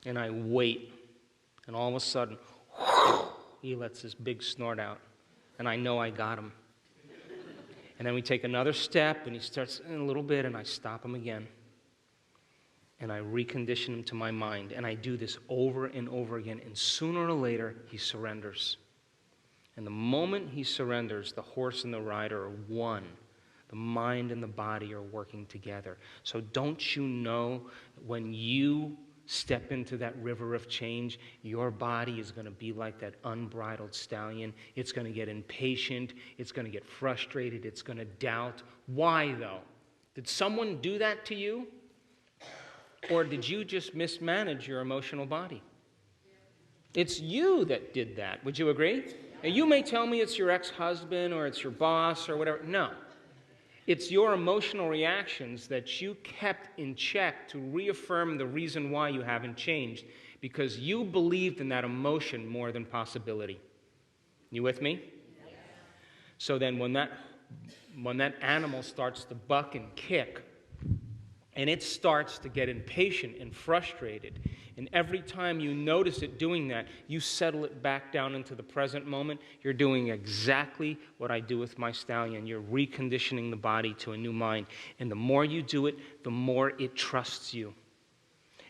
And I wait. And all of a sudden, he lets this big snort out. And I know I got him. And then we take another step, and he starts in a little bit, and I stop him again. And I recondition him to my mind. And I do this over and over again. And sooner or later, he surrenders. And the moment he surrenders, the horse and the rider are one. The mind and the body are working together. So don't you know when you step into that river of change, your body is going to be like that unbridled stallion. It's going to get impatient. It's going to get frustrated. It's going to doubt. Why, though? Did someone do that to you? Or did you just mismanage your emotional body? It's you that did that. Would you agree? Now, you may tell me it's your ex-husband or it's your boss or whatever. No. It's your emotional reactions that you kept in check to reaffirm the reason why you haven't changed, because you believed in that emotion more than possibility. You with me? So then when that animal starts to buck and kick, And it starts to get impatient and frustrated. And every time you notice it doing that, you settle it back down into the present moment. You're doing exactly what I do with my stallion. You're reconditioning the body to a new mind. And the more you do it, the more it trusts you.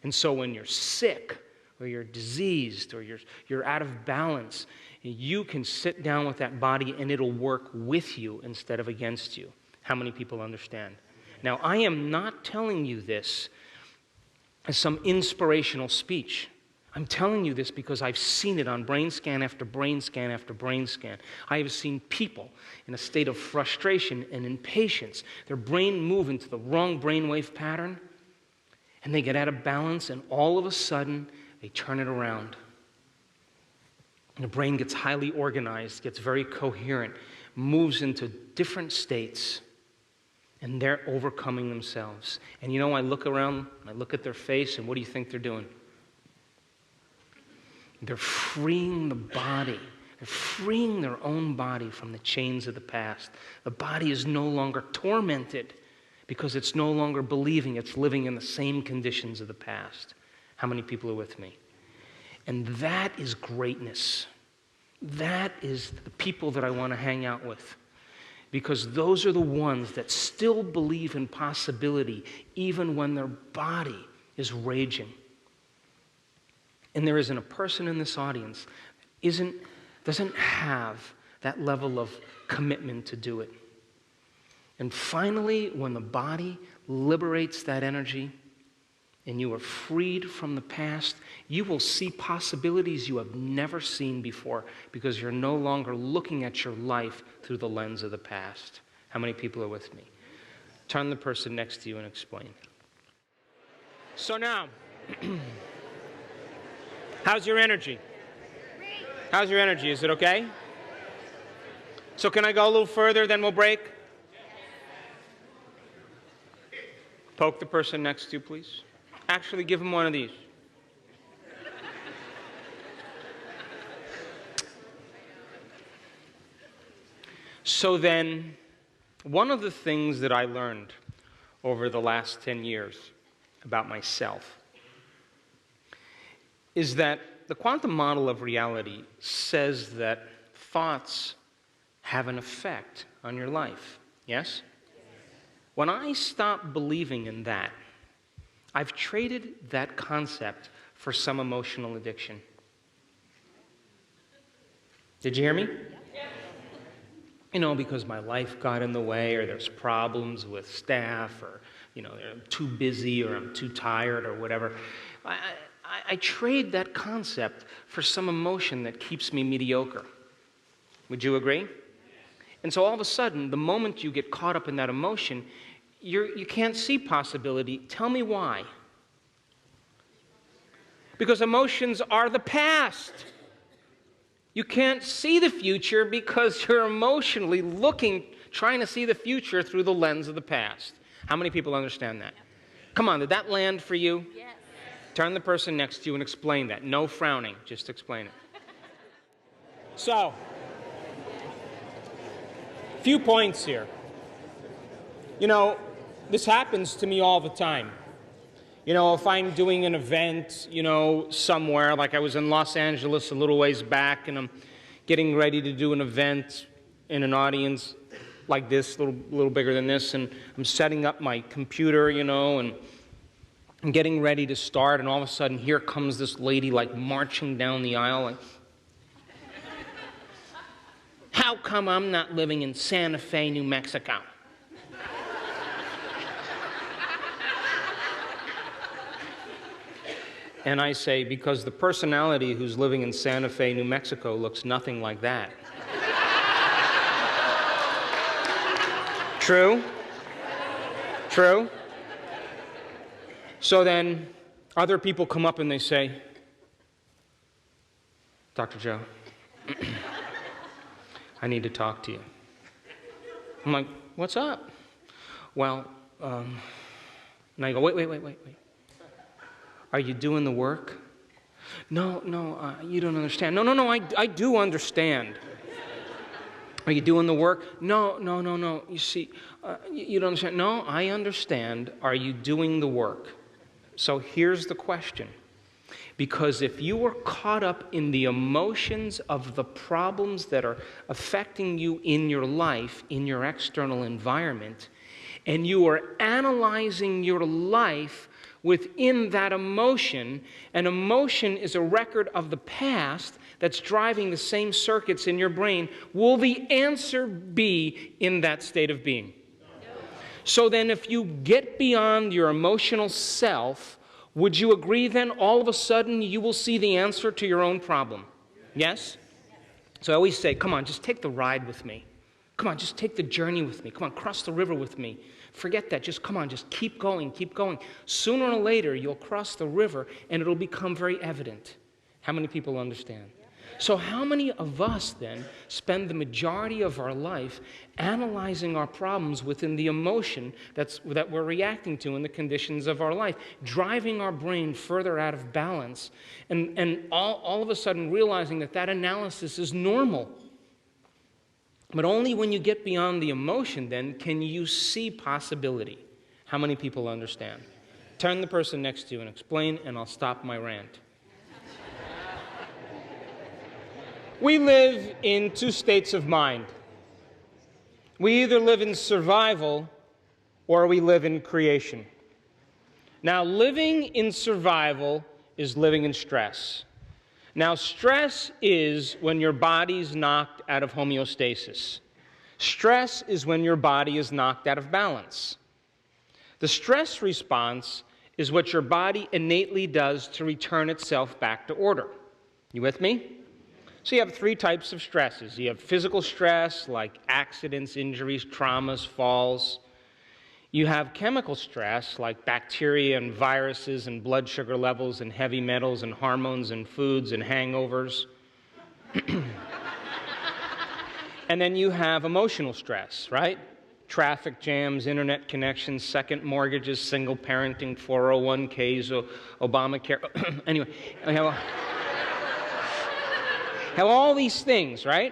And so when you're sick, or you're diseased, or you're out of balance, you can sit down with that body and it'll work with you instead of against you. How many people understand? Now, I am not telling you this as some inspirational speech. I'm telling you this because I've seen it on brain scan after brain scan after brain scan. I have seen people in a state of frustration and impatience. Their brain move into the wrong brainwave pattern, and they get out of balance, and all of a sudden, they turn it around. And the brain gets highly organized, gets very coherent, moves into different states, and they're overcoming themselves. And you know, I look around, I look at their face, and what do you think they're doing? They're freeing the body. They're freeing their own body from the chains of the past. The body is no longer tormented because it's no longer believing it's living in the same conditions of the past. How many people are with me? And that is greatness. That is the people that I want to hang out with. Because those are the ones that still believe in possibility even when their body is raging. And there isn't a person in this audience that doesn't have that level of commitment to do it. And finally, when the body liberates that energy and you are freed from the past, you will see possibilities you have never seen before because you're no longer looking at your life through the lens of the past. How many people are with me? Turn to the person next to you and explain. So now, how's your energy? How's your energy? Is it okay? So can I go a little further, then we'll break? Poke the person next to you, please. Actually, give them one of these. So then, one of the things that I learned over the last 10 years about myself is that the quantum model of reality says that thoughts have an effect on your life. Yes? When I stopped believing in that, I've traded that concept for some emotional addiction. Did you hear me? You know, because my life got in the way, or there's problems with staff, or, you know, I'm too busy, or I'm too tired, or whatever. I trade that concept for some emotion that keeps me mediocre. Would you agree? And so all of a sudden, the moment you get caught up in that emotion, you can't see possibility. Tell me why. Because emotions are the past. You can't see the future because you're emotionally trying to see the future through the lens of the past. How many people understand that? Come on, did that land for you? Yes. Turn to the person next to you and explain that. No frowning, just explain it. So, few points here. You know, this happens to me all the time. You know, if I'm doing an event, you know, somewhere, like I was in Los Angeles a little ways back, and I'm getting ready to do an event in an audience like this, a little bigger than this, and I'm setting up my computer, you know, and I'm getting ready to start, and all of a sudden, here comes this lady, like, marching down the aisle, like, how come I'm not living in Santa Fe, New Mexico? And I say, because the personality who's living in Santa Fe, New Mexico looks nothing like that. True? True? So then, other people come up and they say, Dr. Joe, I need to talk to you. I'm like, what's up? Well, and I go, wait. Are you doing the work? No, you don't understand. No, I do understand. Are you doing the work? No, no, no, no. You see, you don't understand. No, I understand. Are you doing the work? So here's the question. Because if you are caught up in the emotions of the problems that are affecting you in your life, in your external environment, and you are analyzing your life within that emotion, an emotion is a record of the past that's driving the same circuits in your brain, will the answer be in that state of being? No. So then if you get beyond your emotional self, would you agree then all of a sudden you will see the answer to your own problem? Yes? So I always say, come on, just take the ride with me. Come on, just take the journey with me. Come on, cross the river with me. Forget that. Just come on, just keep going, keep going. Sooner or later, you'll cross the river and it'll become very evident. How many people understand? So how many of us then spend the majority of our life analyzing our problems within the emotion that we're reacting to in the conditions of our life, driving our brain further out of balance, and all of a sudden realizing that that analysis is normal? But only when you get beyond the emotion then can you see possibility. How many people understand? Turn the person next to you and explain, and I'll stop my rant. We live in two states of mind. We either live in survival or we live in creation. Now, living in survival is living in stress. Now, stress is when your body's knocked out of homeostasis. Stress is when your body is knocked out of balance. The stress response is what your body innately does to return itself back to order. You with me? So you have three types of stresses. You have physical stress, like accidents, injuries, traumas, falls. You have chemical stress, like bacteria and viruses and blood sugar levels and heavy metals and hormones and foods and hangovers. And then you have emotional stress, right? Traffic jams, internet connections, second mortgages, single parenting, 401ks, Obamacare. Anyway, have all these things, right?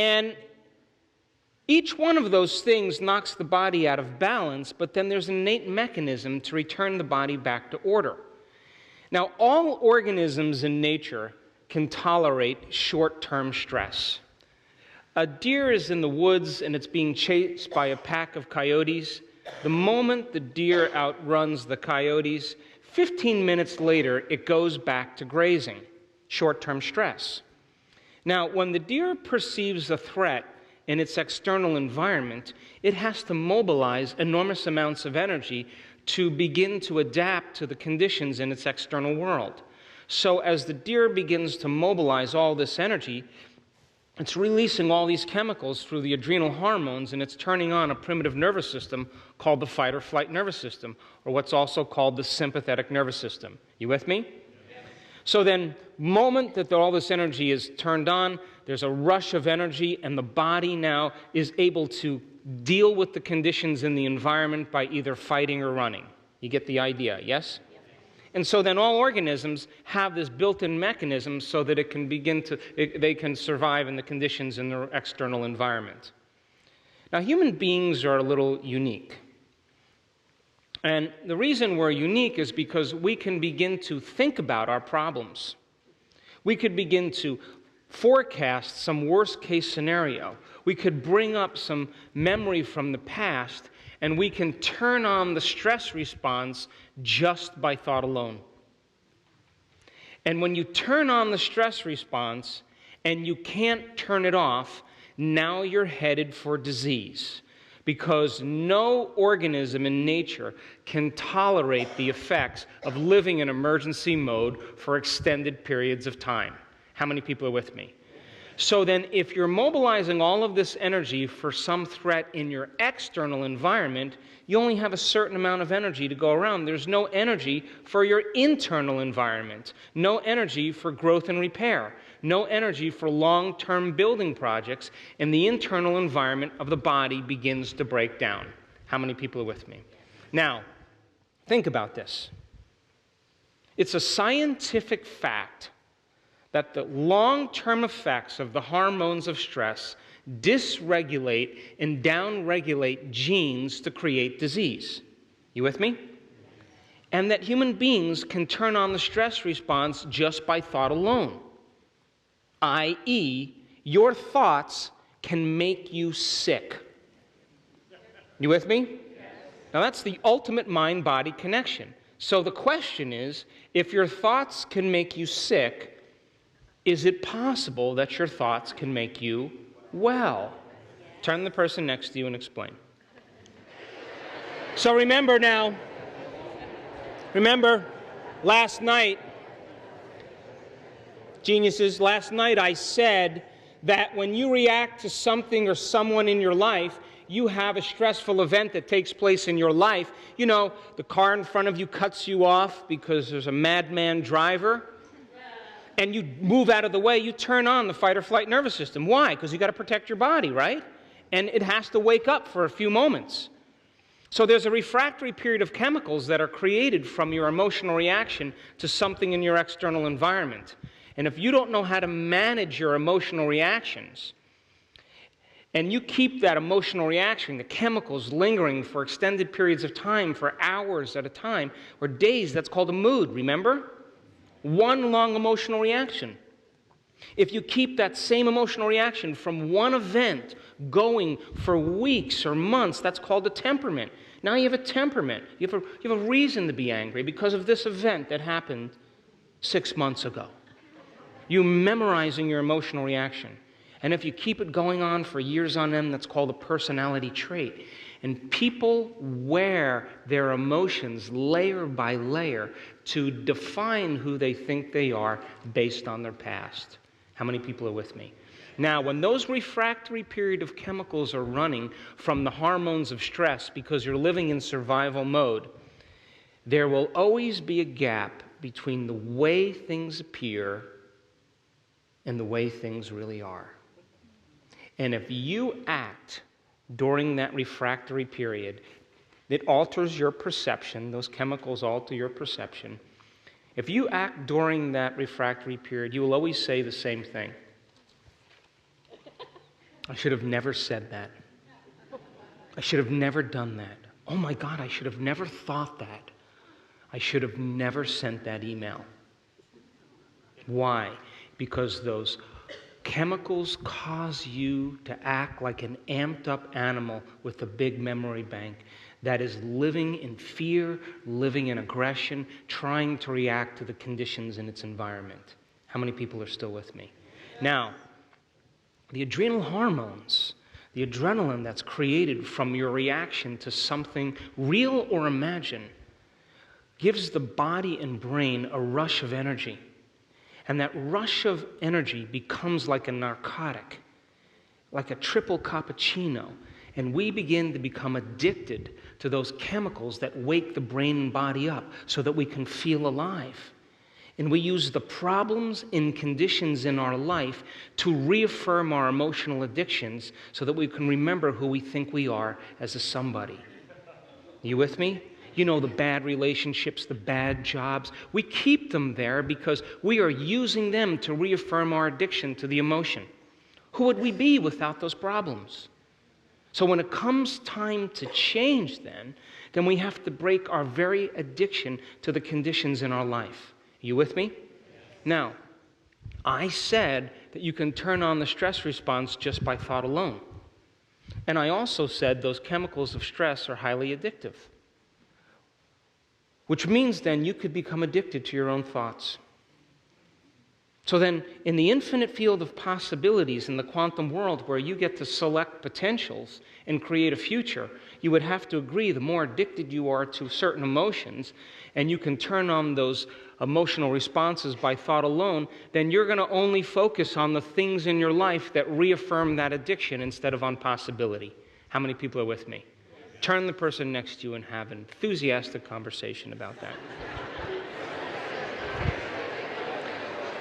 And each one of those things knocks the body out of balance, but then there's an innate mechanism to return the body back to order. Now, all organisms in nature can tolerate short-term stress. A deer is in the woods and it's being chased by a pack of coyotes. The moment the deer outruns the coyotes, 15 minutes later, it goes back to grazing. Short-term stress. Now, when the deer perceives a threat in its external environment, it has to mobilize enormous amounts of energy to begin to adapt to the conditions in its external world. So as the deer begins to mobilize all this energy, it's releasing all these chemicals through the adrenal hormones, and it's turning on a primitive nervous system called the fight or flight nervous system, or what's also called the sympathetic nervous system. You with me? So then, moment that all this energy is turned on, there's a rush of energy, and the body now is able to deal with the conditions in the environment by either fighting or running. You get the idea, yes? And so then all organisms have this built-in mechanism so that it can they can survive in the conditions in their external environment. Now, human beings are a little unique. And the reason we're unique is because we can begin to think about our problems. We could begin to forecast some worst-case scenario. We could bring up some memory from the past, and we can turn on the stress response just by thought alone. And when you turn on the stress response and you can't turn it off, now you're headed for disease. Because no organism in nature can tolerate the effects of living in emergency mode for extended periods of time. How many people are with me? So then, if you're mobilizing all of this energy for some threat in your external environment, you only have a certain amount of energy to go around. There's no energy for your internal environment, no energy for growth and repair, no energy for long-term building projects, and the internal environment of the body begins to break down. How many people are with me? Now, think about this. It's a scientific fact that the long-term effects of the hormones of stress dysregulate and downregulate genes to create disease. You with me? And that human beings can turn on the stress response just by thought alone. i.e., your thoughts can make you sick. You with me? Now that's the ultimate mind-body connection. So the question is, if your thoughts can make you sick, is it possible that your thoughts can make you well? Turn to the person next to you and explain. So remember, last night, geniuses, last night I said that when you react to something or someone in your life, you have a stressful event that takes place in your life. You know, the car in front of you cuts you off because there's a madman driver, and you move out of the way, you turn on the fight or flight nervous system. Why? Because you got to protect your body, right? And it has to wake up for a few moments. So there's a refractory period of chemicals that are created from your emotional reaction to something in your external environment. And if you don't know how to manage your emotional reactions, and you keep that emotional reaction, the chemicals lingering for extended periods of time, for hours at a time, or days, that's called a mood, remember? One long emotional reaction. If you keep that same emotional reaction from one event going for weeks or months, that's called a temperament. Now you have a temperament. You have a reason to be angry because of this event that happened 6 months ago. You memorizing your emotional reaction. And if you keep it going on for years on end, that's called a personality trait. And people wear their emotions layer by layer to define who they think they are based on their past. How many people are with me? Now, when those refractory period of chemicals are running from the hormones of stress because you're living in survival mode, there will always be a gap between the way things appear and the way things really are. And if you act during that refractory period, it alters your perception. Those chemicals alter your perception. If you act during that refractory period, you will always say the same thing. I should have never said that. I should have never done that. Oh my God, I should have never thought that. I should have never sent that email. Why? Because those chemicals cause you to act like an amped-up animal with a big memory bank that is living in fear, living in aggression, trying to react to the conditions in its environment. How many people are still with me? Now, the adrenal hormones, the adrenaline that's created from your reaction to something real or imagined, gives the body and brain a rush of energy. And that rush of energy becomes like a narcotic, like a triple cappuccino. And we begin to become addicted to those chemicals that wake the brain and body up so that we can feel alive. And we use the problems and conditions in our life to reaffirm our emotional addictions so that we can remember who we think we are as a somebody. You with me? You know, the bad relationships, the bad jobs. We keep them there because we are using them to reaffirm our addiction to the emotion. Who would we be without those problems? So when it comes time to change then we have to break our very addiction to the conditions in our life. You with me? Now, I said that you can turn on the stress response just by thought alone. And I also said those chemicals of stress are highly addictive. Which means then you could become addicted to your own thoughts. So then, in the infinite field of possibilities in the quantum world where you get to select potentials and create a future, you would have to agree the more addicted you are to certain emotions, and you can turn on those emotional responses by thought alone, then you're going to only focus on the things in your life that reaffirm that addiction instead of on possibility. How many people are with me? Turn to the person next to you and have an enthusiastic conversation about that.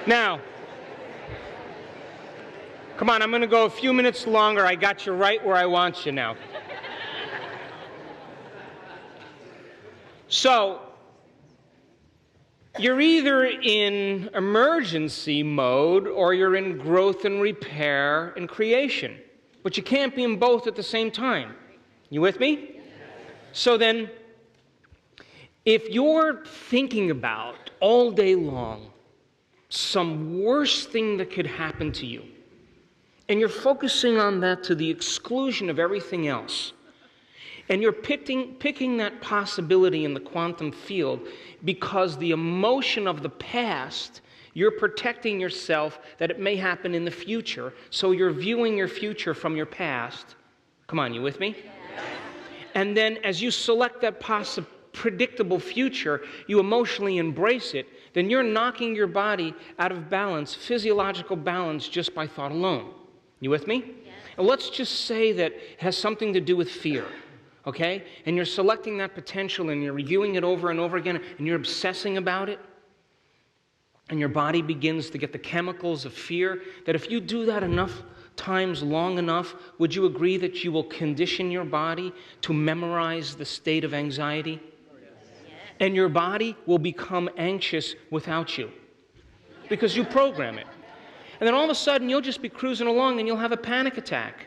Now, come on, I'm going to go a few minutes longer. I got you right where I want you now. So, you're either in emergency mode or you're in growth and repair and creation. But you can't be in both at the same time. You with me? So then, if you're thinking about all day long some worst thing that could happen to you, and you're focusing on that to the exclusion of everything else, and you're picking that possibility in the quantum field because the emotion of the past, you're protecting yourself that it may happen in the future, so you're viewing your future from your past. Come on, you with me? Yeah. And then as you select that predictable future, you emotionally embrace it, then you're knocking your body out of balance, physiological balance, just by thought alone. You with me? Yeah. And let's just say that it has something to do with fear. Okay? And you're selecting that potential and you're reviewing it over and over again and you're obsessing about it. And your body begins to get the chemicals of fear, that if you do that enough times, long enough, would you agree that you will condition your body to memorize the state of anxiety? And your body will become anxious without you because you program it. And then all of a sudden you'll just be cruising along and you'll have a panic attack.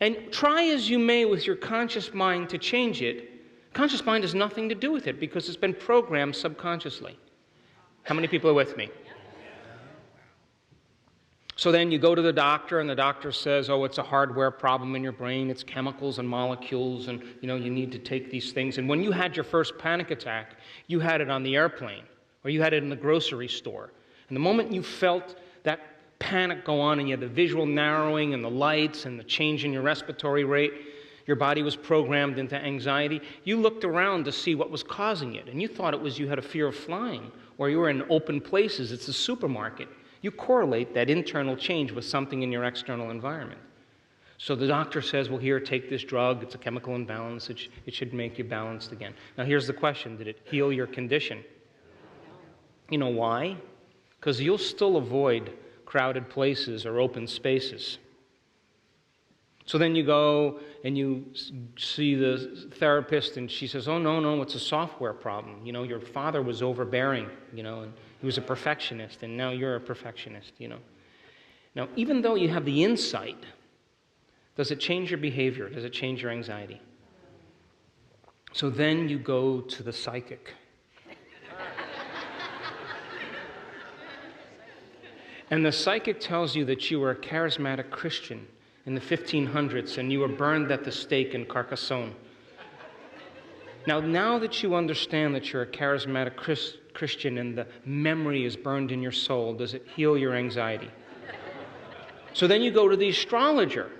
And try as you may with your conscious mind to change it, conscious mind has nothing to do with it because it's been programmed subconsciously. How many people are with me? So then you go to the doctor and the doctor says, oh, it's a hardware problem in your brain, it's chemicals and molecules and you need to take these things. And when you had your first panic attack, you had it on the airplane or you had it in the grocery store. And the moment you felt that panic go on and you had the visual narrowing and the lights and the change in your respiratory rate, your body was programmed into anxiety, you looked around to see what was causing it. And you thought it was you had a fear of flying or you were in open places, it's a supermarket. You correlate that internal change with something in your external environment. So the doctor says, well, here, take this drug. It's a chemical imbalance. It should make you balanced again. Now, here's the question. Did it heal your condition? You know why? Because you'll still avoid crowded places or open spaces. So then you go and you see the therapist and she says, oh, no, it's a software problem. Your father was overbearing, and he was a perfectionist, and now you're a perfectionist, Now, even though you have the insight, does it change your behavior? Does it change your anxiety? So then you go to the psychic. And the psychic tells you that you were a charismatic Christian in the 1500s and you were burned at the stake in Carcassonne. Now that you understand that you're a charismatic Christian and the memory is burned in your soul, does it heal your anxiety? So then you go to the astrologer.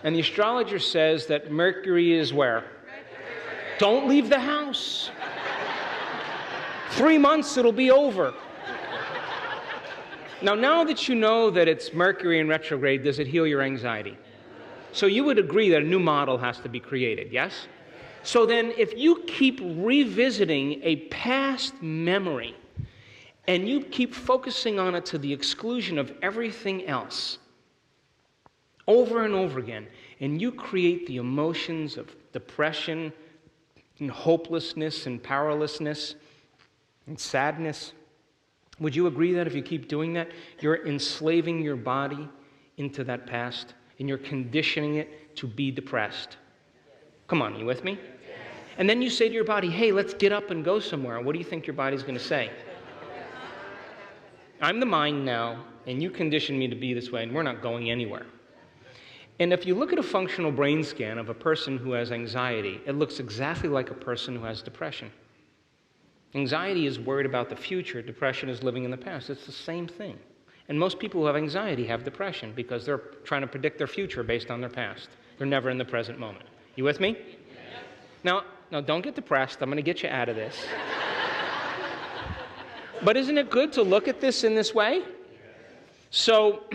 And the astrologer says that Mercury is where? Don't leave the house. 3 months, it'll be over. Now that you know that it's Mercury in retrograde, does it heal your anxiety? So you would agree that a new model has to be created, yes? So then if you keep revisiting a past memory and you keep focusing on it to the exclusion of everything else, over and over again, and you create the emotions of depression and hopelessness and powerlessness and sadness, would you agree that if you keep doing that, you're enslaving your body into that past and you're conditioning it to be depressed? Come on, are you with me? And then you say to your body, hey, let's get up and go somewhere. What do you think your body's going to say? I'm the mind now, and you conditioned me to be this way, and we're not going anywhere. And if you look at a functional brain scan of a person who has anxiety, it looks exactly like a person who has depression. Anxiety is worried about the future. Depression is living in the past. It's the same thing. And most people who have anxiety have depression because they're trying to predict their future based on their past. They're never in the present moment. You with me? Now, don't get depressed. I'm going to get you out of this. But isn't it good to look at this in this way? So,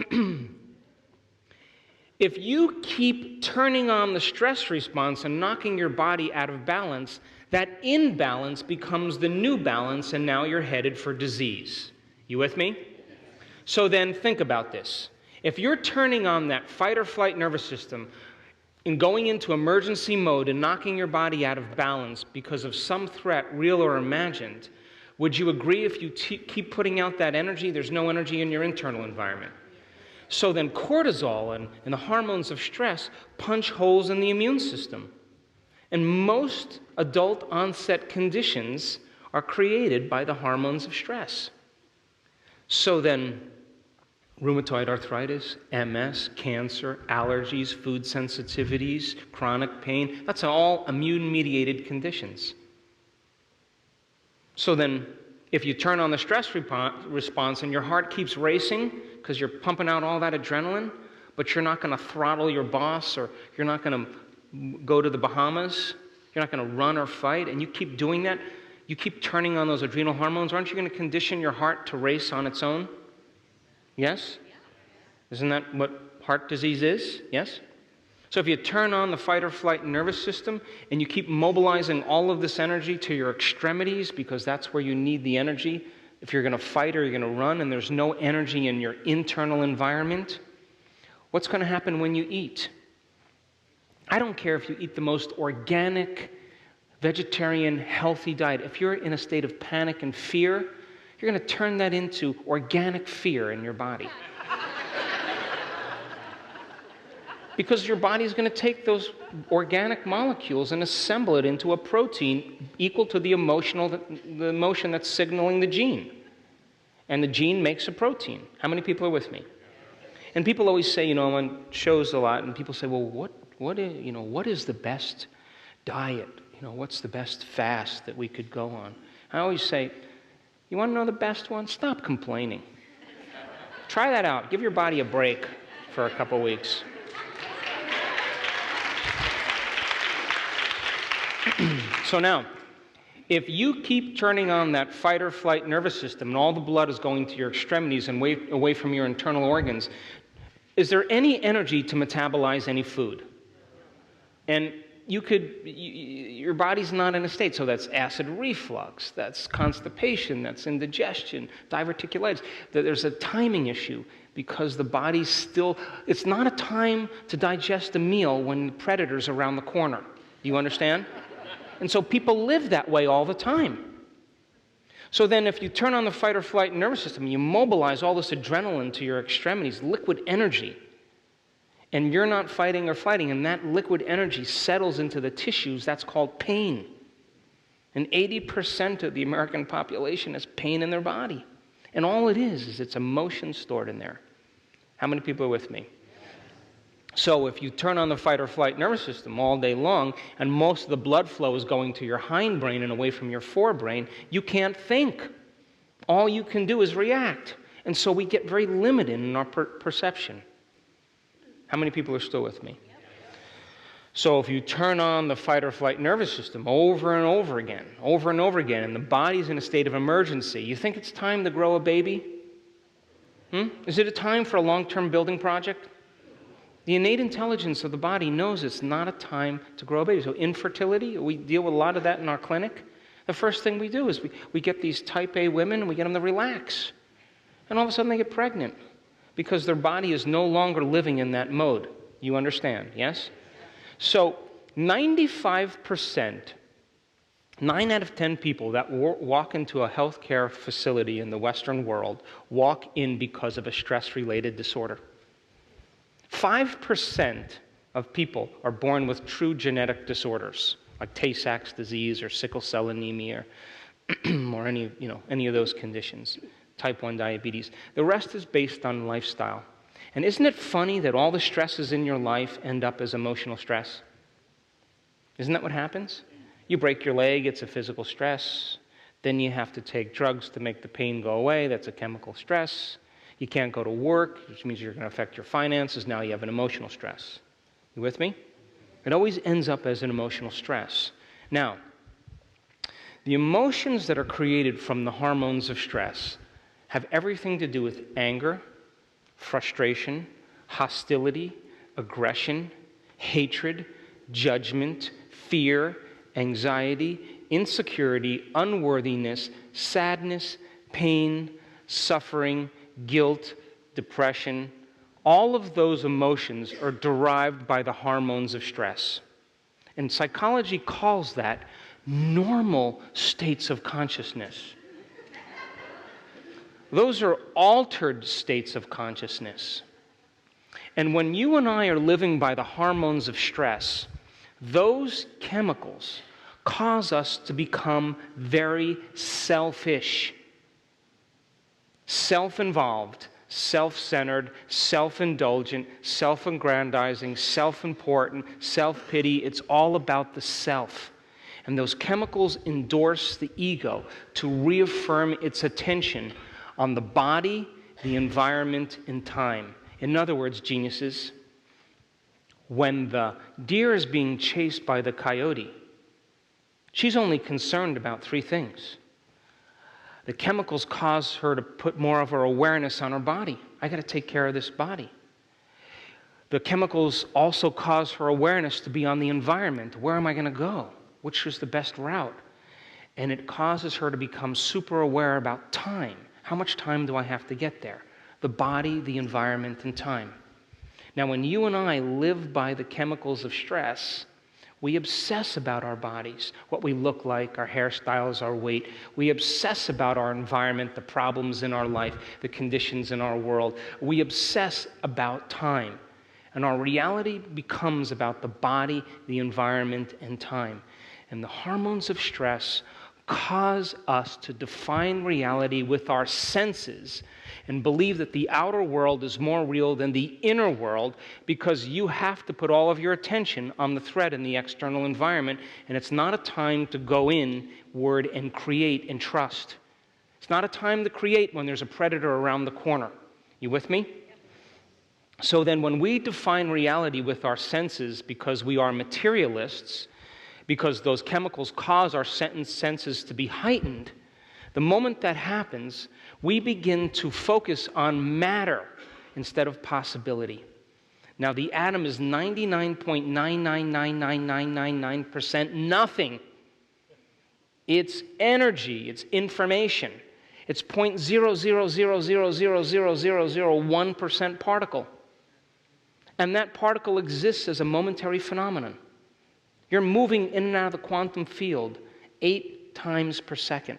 if you keep turning on the stress response and knocking your body out of balance, that imbalance becomes the new balance, and now you're headed for disease. You with me? So then think about this. If you're turning on that fight or flight nervous system and going into emergency mode and knocking your body out of balance because of some threat, real or imagined, would you agree if you keep putting out that energy, there's no energy in your internal environment? So then cortisol and the hormones of stress punch holes in the immune system. And most adult onset conditions are created by the hormones of stress. So then rheumatoid arthritis, MS, cancer, allergies, food sensitivities, chronic pain, that's all immune-mediated conditions. So then if you turn on the stress response and your heart keeps racing because you're pumping out all that adrenaline, but you're not going to throttle your boss, or you're not going to go to the Bahamas, you're not going to run or fight, and you keep doing that, you keep turning on those adrenal hormones, aren't you going to condition your heart to race on its own? Yes? Isn't that what heart disease is? Yes? So if you turn on the fight or flight nervous system and you keep mobilizing all of this energy to your extremities, because that's where you need the energy if you're going to fight or you're going to run, and there's no energy in your internal environment, what's going to happen when you eat? I don't care if you eat the most organic, vegetarian, healthy diet. If you're in a state of panic and fear, you're going to turn that into organic fear in your body. Because your body is going to take those organic molecules and assemble it into a protein equal to the emotion that's signaling the gene. And the gene makes a protein. How many people are with me? And people always say, on shows a lot, and people say, well, what is the best diet? What's the best fast that we could go on? I always say, you want to know the best one? Stop complaining. Try that out. Give your body a break for a couple weeks. So now, if you keep turning on that fight or flight nervous system and all the blood is going to your extremities and away from your internal organs, is there any energy to metabolize any food? And your body's not in a state, so that's acid reflux, that's constipation, that's indigestion, diverticulitis. There's a timing issue because the body's still, it's not a time to digest a meal when the predator's around the corner. Do you understand? And so people live that way all the time. So then if you turn on the fight or flight nervous system, you mobilize all this adrenaline to your extremities, liquid energy, and you're not fighting or flighting, and that liquid energy settles into the tissues, that's called pain. And 80% of the American population has pain in their body. And all it is it's emotion stored in there. How many people are with me? So if you turn on the fight or flight nervous system all day long, and most of the blood flow is going to your hindbrain and away from your forebrain, you can't think. All you can do is react. And so we get very limited in our perception. How many people are still with me? So if you turn on the fight or flight nervous system over and over again, and the body's in a state of emergency, you think it's time to grow a baby? Is it a time for a long-term building project? The innate intelligence of the body knows it's not a time to grow a baby. So infertility, we deal with a lot of that in our clinic. The first thing we do is we get these type A women and we get them to relax. And all of a sudden they get pregnant because their body is no longer living in that mode. You understand, yes? So 95%, 9 out of 10 people that walk into a healthcare facility in the Western world walk in because of a stress-related disorder. 5% of people are born with true genetic disorders, like Tay-Sachs disease or sickle cell anemia or any of those conditions, type 1 diabetes. The rest is based on lifestyle. And isn't it funny that all the stresses in your life end up as emotional stress? Isn't that what happens? You break your leg, it's a physical stress. Then you have to take drugs to make the pain go away, that's a chemical stress. You can't go to work, which means you're going to affect your finances. Now you have an emotional stress. You with me? It always ends up as an emotional stress. Now, the emotions that are created from the hormones of stress have everything to do with anger, frustration, hostility, aggression, hatred, judgment, fear, anxiety, insecurity, unworthiness, sadness, pain, suffering, guilt, depression. All of those emotions are derived by the hormones of stress. And psychology calls that normal states of consciousness. Those are altered states of consciousness. And when you and I are living by the hormones of stress, those chemicals cause us to become very selfish, self-involved, self-centered, self-indulgent, self-aggrandizing, self-important, self-pity. It's all about the self. And those chemicals endorse the ego to reaffirm its attention on the body, the environment, and time. In other words, geniuses, when the deer is being chased by the coyote, she's only concerned about three things. The chemicals cause her to put more of her awareness on her body. I got to take care of this body. The chemicals also cause her awareness to be on the environment. Where am I going to go? Which is the best route? And it causes her to become super aware about time. How much time do I have to get there? The body, the environment, and time. Now, when you and I live by the chemicals of stress, we obsess about our bodies, what we look like, our hairstyles, our weight. We obsess about our environment, the problems in our life, the conditions in our world. We obsess about time. And our reality becomes about the body, the environment, and time. And the hormones of stress cause us to define reality with our senses and believe that the outer world is more real than the inner world, because you have to put all of your attention on the threat in the external environment, and it's not a time to go inward and create and trust. It's not a time to create when there's a predator around the corner. You with me? So then when we define reality with our senses because we are materialists, because those chemicals cause our senses to be heightened, the moment that happens, we begin to focus on matter instead of possibility. Now, the atom is 99.9999999% nothing. It's energy, it's information. It's 0.000000001% particle. And that particle exists as a momentary phenomenon. You're moving in and out of the quantum field 8 times per second.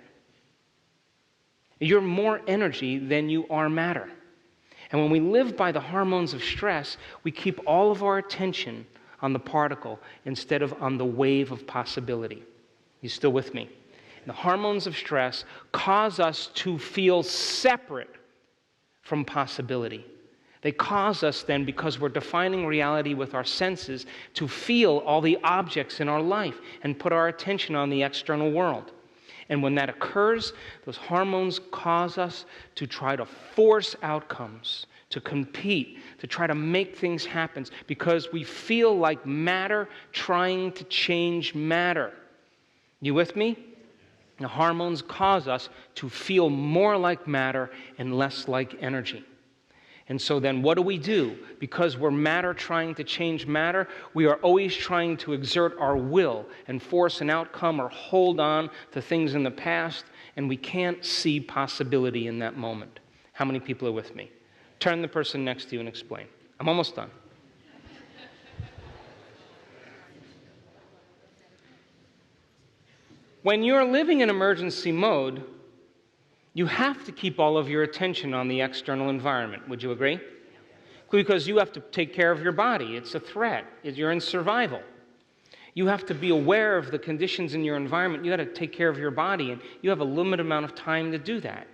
You're more energy than you are matter. And when we live by the hormones of stress, we keep all of our attention on the particle instead of on the wave of possibility. You still with me? And the hormones of stress cause us to feel separate from possibility. They cause us then, because we're defining reality with our senses, to feel all the objects in our life and put our attention on the external world. And when that occurs, those hormones cause us to try to force outcomes, to compete, to try to make things happen, because we feel like matter trying to change matter. You with me? The hormones cause us to feel more like matter and less like energy. And so then what do? Because we're matter trying to change matter, we are always trying to exert our will and force an outcome or hold on to things in the past, and we can't see possibility in that moment. How many people are with me? Turn to the person next to you and explain. I'm almost done. When you're living in emergency mode, you have to keep all of your attention on the external environment. Would you agree? Because you have to take care of your body. It's a threat. You're in survival. You have to be aware of the conditions in your environment. You got to take care of your body, and you have a limited amount of time to do that.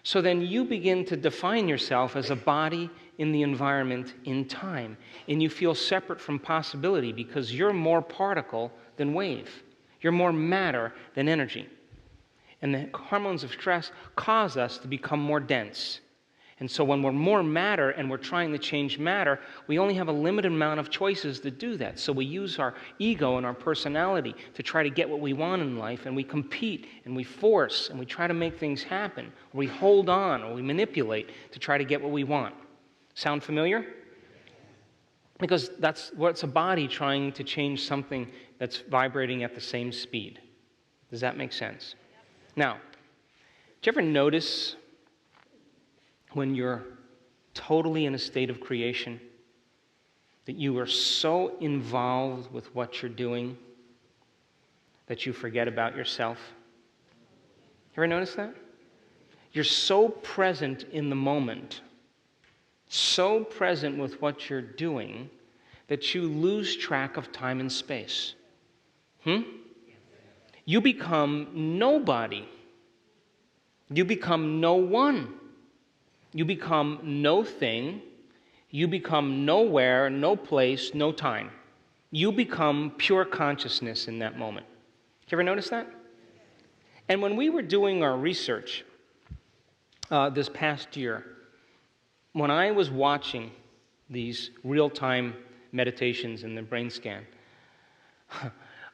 So then you begin to define yourself as a body in the environment in time, and you feel separate from possibility because you're more particle than wave. You're more matter than energy. And the hormones of stress cause us to become more dense. And so when we're more matter and we're trying to change matter, we only have a limited amount of choices to do that. So we use our ego and our personality to try to get what we want in life, and we compete and we force and we try to make things happen. Or we hold on or we manipulate to try to get what we want. Sound familiar? Because that's what's a body trying to change something that's vibrating at the same speed. Does that make sense? Now, did you ever notice when you're totally in a state of creation that you are so involved with what you're doing that you forget about yourself? You ever notice that? You're so present in the moment, so present with what you're doing that you lose track of time and space. You become nobody. You become no one. You become no thing. You become nowhere, no place, no time. You become pure consciousness in that moment. You ever notice that? And when we were doing our research this past year, when I was watching these real-time meditations in the brain scan,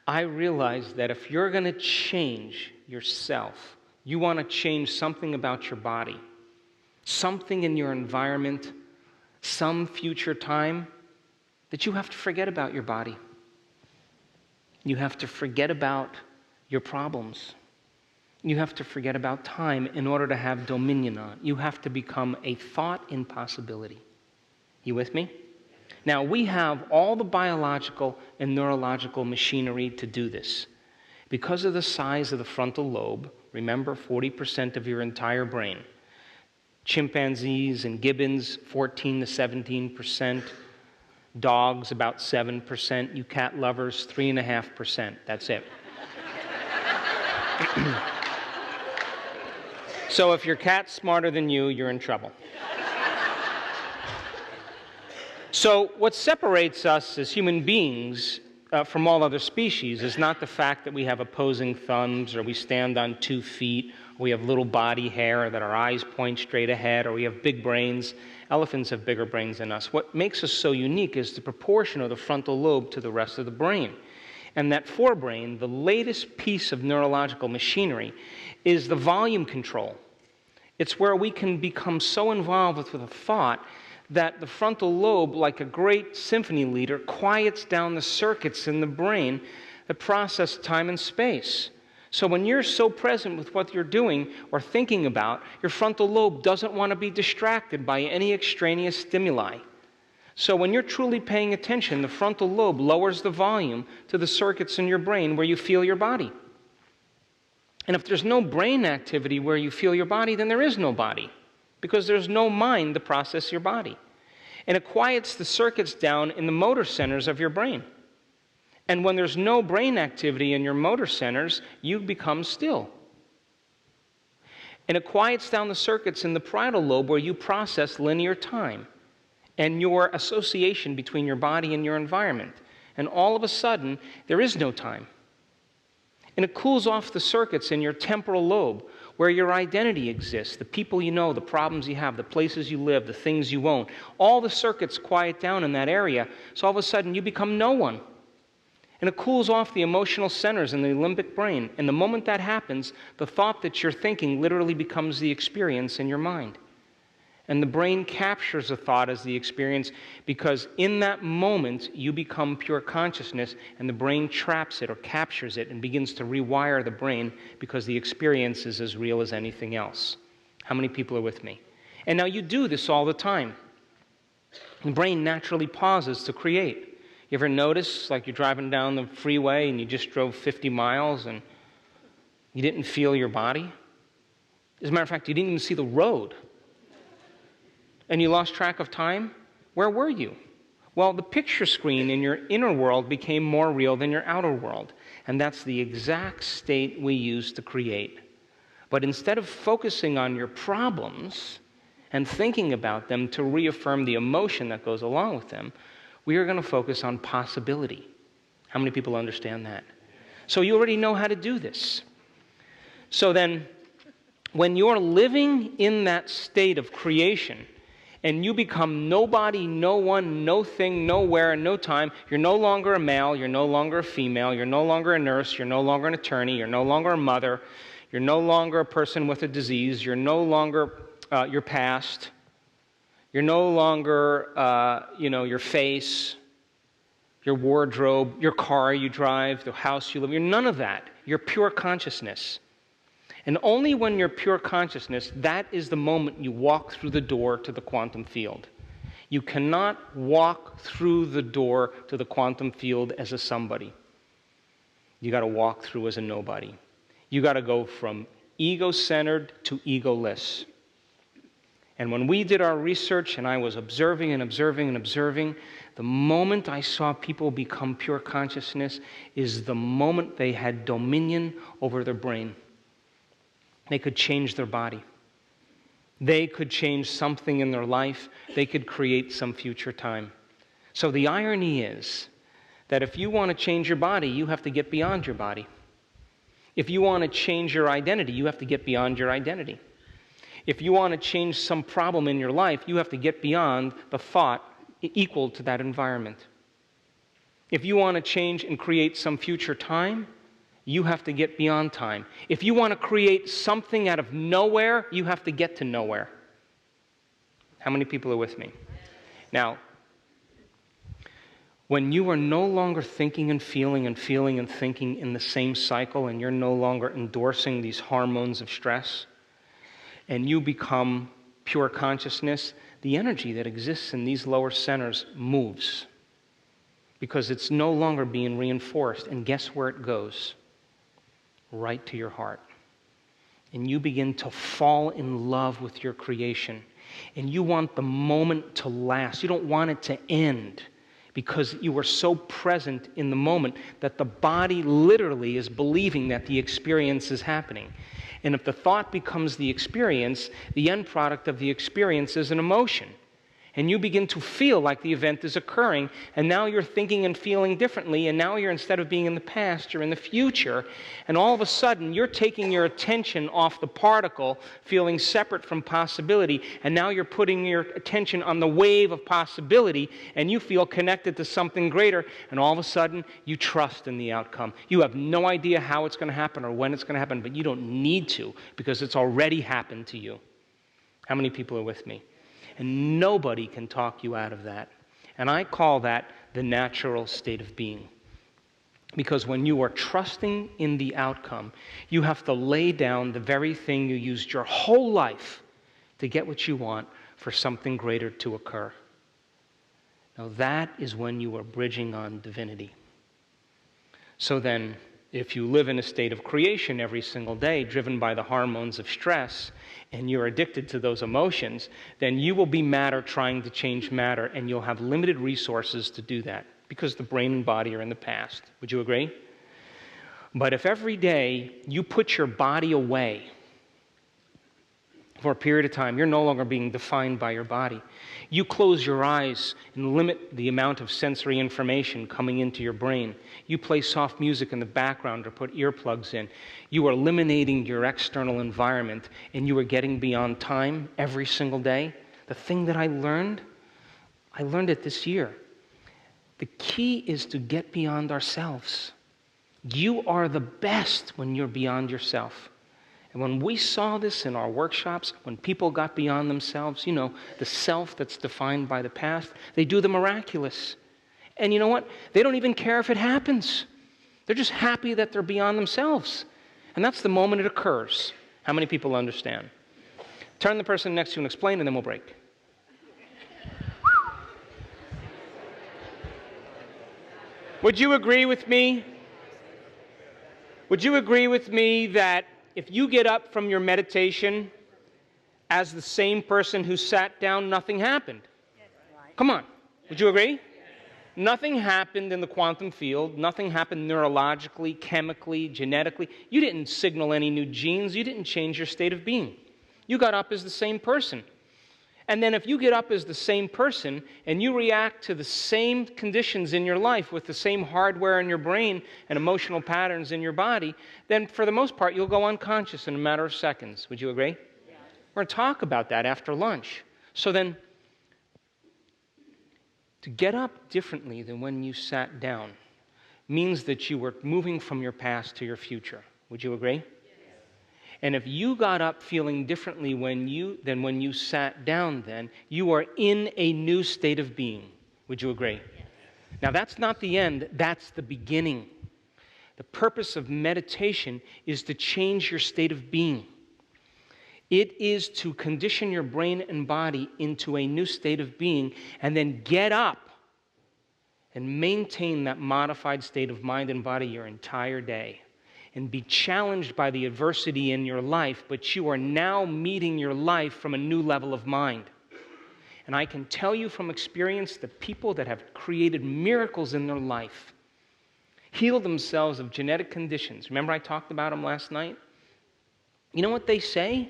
I realized that if you're going to change yourself, you want to change something about your body, something in your environment, some future time, that you have to forget about your body. You have to forget about your problems. You have to forget about time in order to have dominion on it. You have to become a thought impossibility. You with me? Now, we have all the biological and neurological machinery to do this. Because of the size of the frontal lobe, remember, 40% of your entire brain. Chimpanzees and gibbons, 14 to 17%. Dogs, about 7%. You cat lovers, 3.5%. That's it. So if your cat's smarter than you, you're in trouble. So what separates us as human beings from all other species is not the fact that we have opposing thumbs, or we stand on 2 feet, or we have little body hair, or that our eyes point straight ahead, or we have big brains. Elephants have bigger brains than us. What makes us so unique is the proportion of the frontal lobe to the rest of the brain. And that forebrain, the latest piece of neurological machinery, is the volume control. It's where we can become so involved with a thought that the frontal lobe, like a great symphony leader, quiets down the circuits in the brain that process time and space. So when you're so present with what you're doing or thinking about, your frontal lobe doesn't want to be distracted by any extraneous stimuli. So when you're truly paying attention, the frontal lobe lowers the volume to the circuits in your brain where you feel your body. And if there's no brain activity where you feel your body, then there is no body, because there's no mind to process your body. And it quiets the circuits down in the motor centers of your brain. And when there's no brain activity in your motor centers, you become still. And it quiets down the circuits in the parietal lobe where you process linear time and your association between your body and your environment. And all of a sudden, there is no time. And it cools off the circuits in your temporal lobe, where your identity exists, the people you know, the problems you have, the places you live, the things you own. All the circuits quiet down in that area, so all of a sudden you become no one. And it cools off the emotional centers in the limbic brain. And the moment that happens, the thought that you're thinking literally becomes the experience in your mind. And the brain captures the thought as the experience, because in that moment you become pure consciousness, and the brain traps it or captures it and begins to rewire the brain, because the experience is as real as anything else. How many people are with me? And now you do this all the time. The brain naturally pauses to create. You ever notice, like you're driving down the freeway and you just drove 50 miles and you didn't feel your body? As a matter of fact, you didn't even see the road. And you lost track of time? Where were you? Well, the picture screen in your inner world became more real than your outer world. And that's the exact state we use to create. But instead of focusing on your problems and thinking about them to reaffirm the emotion that goes along with them, we are going to focus on possibility. How many people understand that? So you already know how to do this. So then, when you're living in that state of creation, and you become nobody, no one, no thing, nowhere, no time, you're no longer a male, you're no longer a female, you're no longer a nurse, you're no longer an attorney, you're no longer a mother, you're no longer a person with a disease, you're no longer your past, you're no longer, your face, your wardrobe, your car you drive, the house you live in. You're none of that. You're pure consciousness. And only when you're pure consciousness, that is the moment you walk through the door to the quantum field. You cannot walk through the door to the quantum field as a somebody. You got to walk through as a nobody. You got to go from ego-centered to egoless. And when we did our research and I was observing and observing and observing, the moment I saw people become pure consciousness is the moment they had dominion over their brain. They could change their body. They could change something in their life. They could create some future time. So the irony is that if you want to change your body, you have to get beyond your body. If you want to change your identity, you have to get beyond your identity. If you want to change some problem in your life, you have to get beyond the thought equal to that environment. If you want to change and create some future time, you have to get beyond time. If you want to create something out of nowhere, you have to get to nowhere. How many people are with me? Now, when you are no longer thinking and feeling and feeling and thinking in the same cycle, and you're no longer endorsing these hormones of stress, and you become pure consciousness, the energy that exists in these lower centers moves because it's no longer being reinforced. And guess where it goes? Right to your heart. And you begin to fall in love with your creation. And you want the moment to last. You don't want it to end because you are so present in the moment that the body literally is believing that the experience is happening. And if the thought becomes the experience, the end product of the experience is an emotion. And you begin to feel like the event is occurring, and now you're thinking and feeling differently, and now you're, instead of being in the past, you're in the future, and all of a sudden you're taking your attention off the particle, feeling separate from possibility, and now you're putting your attention on the wave of possibility, and you feel connected to something greater, and all of a sudden you trust in the outcome. You have no idea how it's going to happen or when it's going to happen, but you don't need to, because it's already happened to you. How many people are with me? And nobody can talk you out of that. And I call that the natural state of being. Because when you are trusting in the outcome, you have to lay down the very thing you used your whole life to get what you want for something greater to occur. Now that is when you are bridging on divinity. So then, if you live in a state of creation every single day, driven by the hormones of stress, and you're addicted to those emotions, then you will be matter trying to change matter, and you'll have limited resources to do that, because the brain and body are in the past. Would you agree? But if every day you put your body away for a period of time, you're no longer being defined by your body. You close your eyes and limit the amount of sensory information coming into your brain. You play soft music in the background or put earplugs in. You are eliminating your external environment, and you are getting beyond time every single day. The thing that I learned it this year. The key is to get beyond ourselves. You are the best when you're beyond yourself. And when we saw this in our workshops, when people got beyond themselves, you know, the self that's defined by the past, they do the miraculous. And you know what? They don't even care if it happens. They're just happy that they're beyond themselves. And that's the moment it occurs. How many people understand? Turn the person next to you and explain, and then we'll break. Would you agree with me? Would you agree with me that if you get up from your meditation as the same person who sat down, nothing happened? Come on. Would you agree? Nothing happened in the quantum field. Nothing happened neurologically, chemically, genetically. You didn't signal any new genes. You didn't change your state of being. You got up as the same person. And then if you get up as the same person and you react to the same conditions in your life with the same hardware in your brain and emotional patterns in your body, then for the most part, you'll go unconscious in a matter of seconds. Would you agree? Yeah. We're going to talk about that after lunch. So then, to get up differently than when you sat down means that you were moving from your past to your future. Would you agree? And if you got up feeling differently than when you sat down then, you are in a new state of being. Would you agree? Yes. Now that's not the end, that's the beginning. The purpose of meditation is to change your state of being. It is to condition your brain and body into a new state of being and then get up and maintain that modified state of mind and body your entire day. and be challenged by the adversity in your life, but you are now meeting your life from a new level of mind. And I can tell you from experience, the people that have created miracles in their life, healed themselves of genetic conditions. Remember I talked about them last night? You know what they say?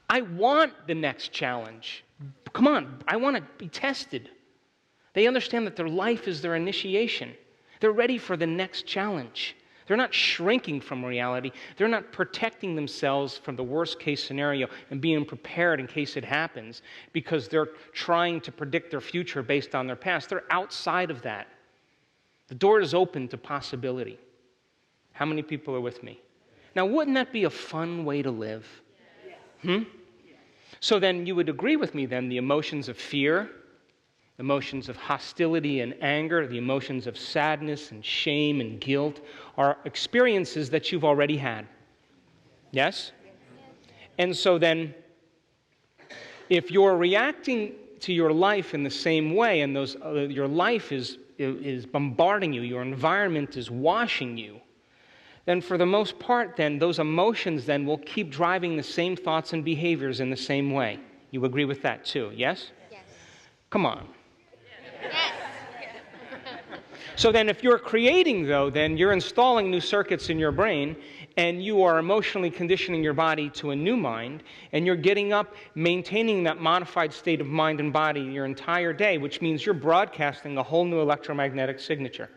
I want the next challenge. Come on, I want to be tested. They understand that their life is their initiation. They're ready for the next challenge. They're not shrinking from reality. They're not protecting themselves from the worst case scenario and being prepared in case it happens because they're trying to predict their future based on their past. They're outside of that. The door is open to possibility. How many people are with me? Now, wouldn't that be a fun way to live? So then you would agree with me then, the emotions of fear, emotions of hostility and anger, the emotions of sadness and shame and guilt are experiences that you've already had. Yes? And so then, if you're reacting to your life in the same way, and your life is bombarding you, your environment is washing you, then for the most part, then, those emotions then will keep driving the same thoughts and behaviors in the same way. You agree with that too, yes? Yes. Come on. Yes. So then if you're creating, though, then you're installing new circuits in your brain, and you are emotionally conditioning your body to a new mind, and you're getting up, maintaining that modified state of mind and body your entire day, which means you're broadcasting a whole new electromagnetic signature.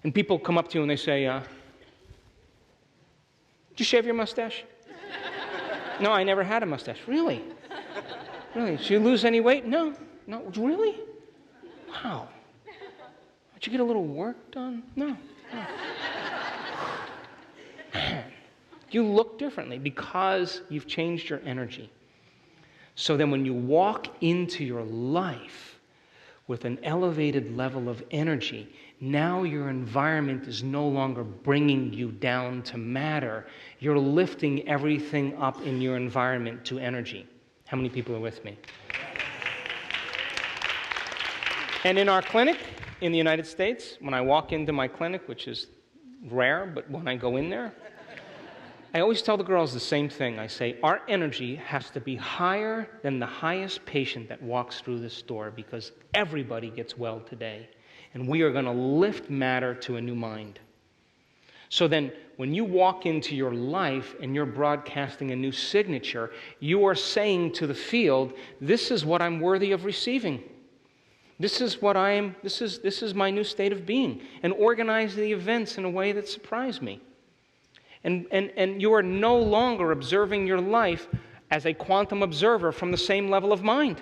And people come up to you and they say, did you shave your mustache? No, I never had a mustache. Really? Really? Did you lose any weight? No. No, really? Wow. Did you get a little work done? No. Man, you look differently because you've changed your energy. So then when you walk into your life with an elevated level of energy, now your environment is no longer bringing you down to matter. You're lifting everything up in your environment to energy. How many people are with me? And in our clinic in the United States, when I walk into my clinic, which is rare, but when I go in there, I always tell the girls the same thing. I say, our energy has to be higher than the highest patient that walks through this door because everybody gets well today. And we are going to lift matter to a new mind. So then, when you walk into your life and you're broadcasting a new signature, you are saying to the field, this is what I'm worthy of receiving. This is what I am, this is my new state of being. And organize the events in a way that surprise me. And you are no longer observing your life as a quantum observer from the same level of mind.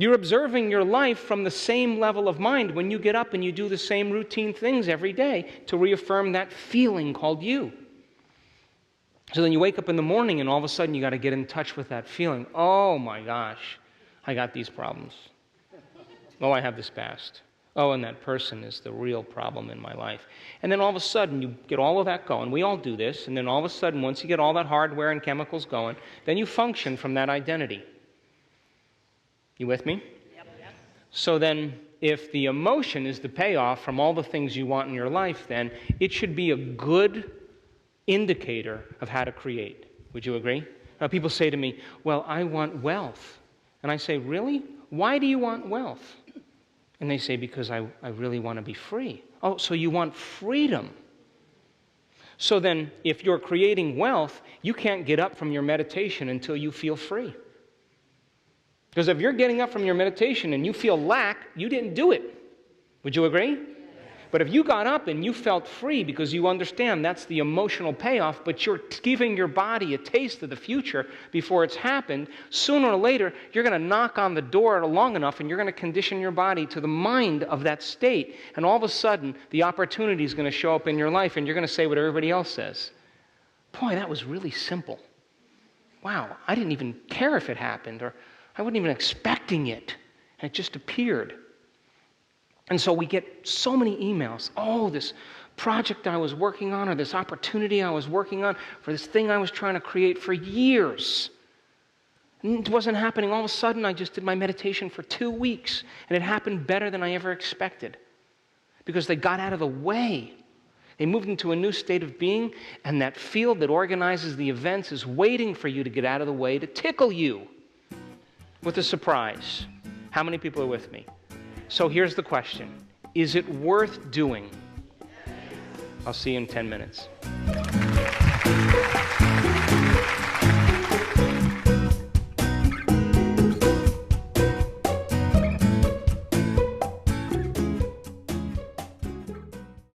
You're observing your life from the same level of mind when you get up and you do the same routine things every day to reaffirm that feeling called you. So then you wake up in the morning and all of a sudden you got to get in touch with that feeling. Oh my gosh, I got these problems. Oh, I have this past. Oh, and that person is the real problem in my life. And then all of a sudden you get all of that going. We all do this. And then all of a sudden, once you get all that hardware and chemicals going, then you function from that identity. You with me? Yep. So then, if the emotion is the payoff from all the things you want in your life, then it should be a good indicator of how to create. Would you agree? Now, people say to me, well, I want wealth. And I say, really? Why do you want wealth? And they say, because I really want to be free. Oh, so you want freedom. So then, if you're creating wealth, you can't get up from your meditation until you feel free. Because if you're getting up from your meditation and you feel lack, you didn't do it. Would you agree? But if you got up and you felt free because you understand that's the emotional payoff, but you're giving your body a taste of the future before it's happened, sooner or later, you're going to knock on the door long enough and you're going to condition your body to the mind of that state. And all of a sudden, the opportunity is going to show up in your life and you're going to say what everybody else says. Boy, that was really simple. Wow, I didn't even care if it happened, or I wasn't even expecting it, and it just appeared. And so we get so many emails. Oh, this project I was working on, or this opportunity I was working on, for this thing I was trying to create for years. And it wasn't happening. All of a sudden, I just did my meditation for 2 weeks, and it happened better than I ever expected. Because they got out of the way. They moved into a new state of being, and that field that organizes the events is waiting for you to get out of the way to tickle you with a surprise. How many people are with me? So here's the question. Is it worth doing? I'll see you in 10 minutes.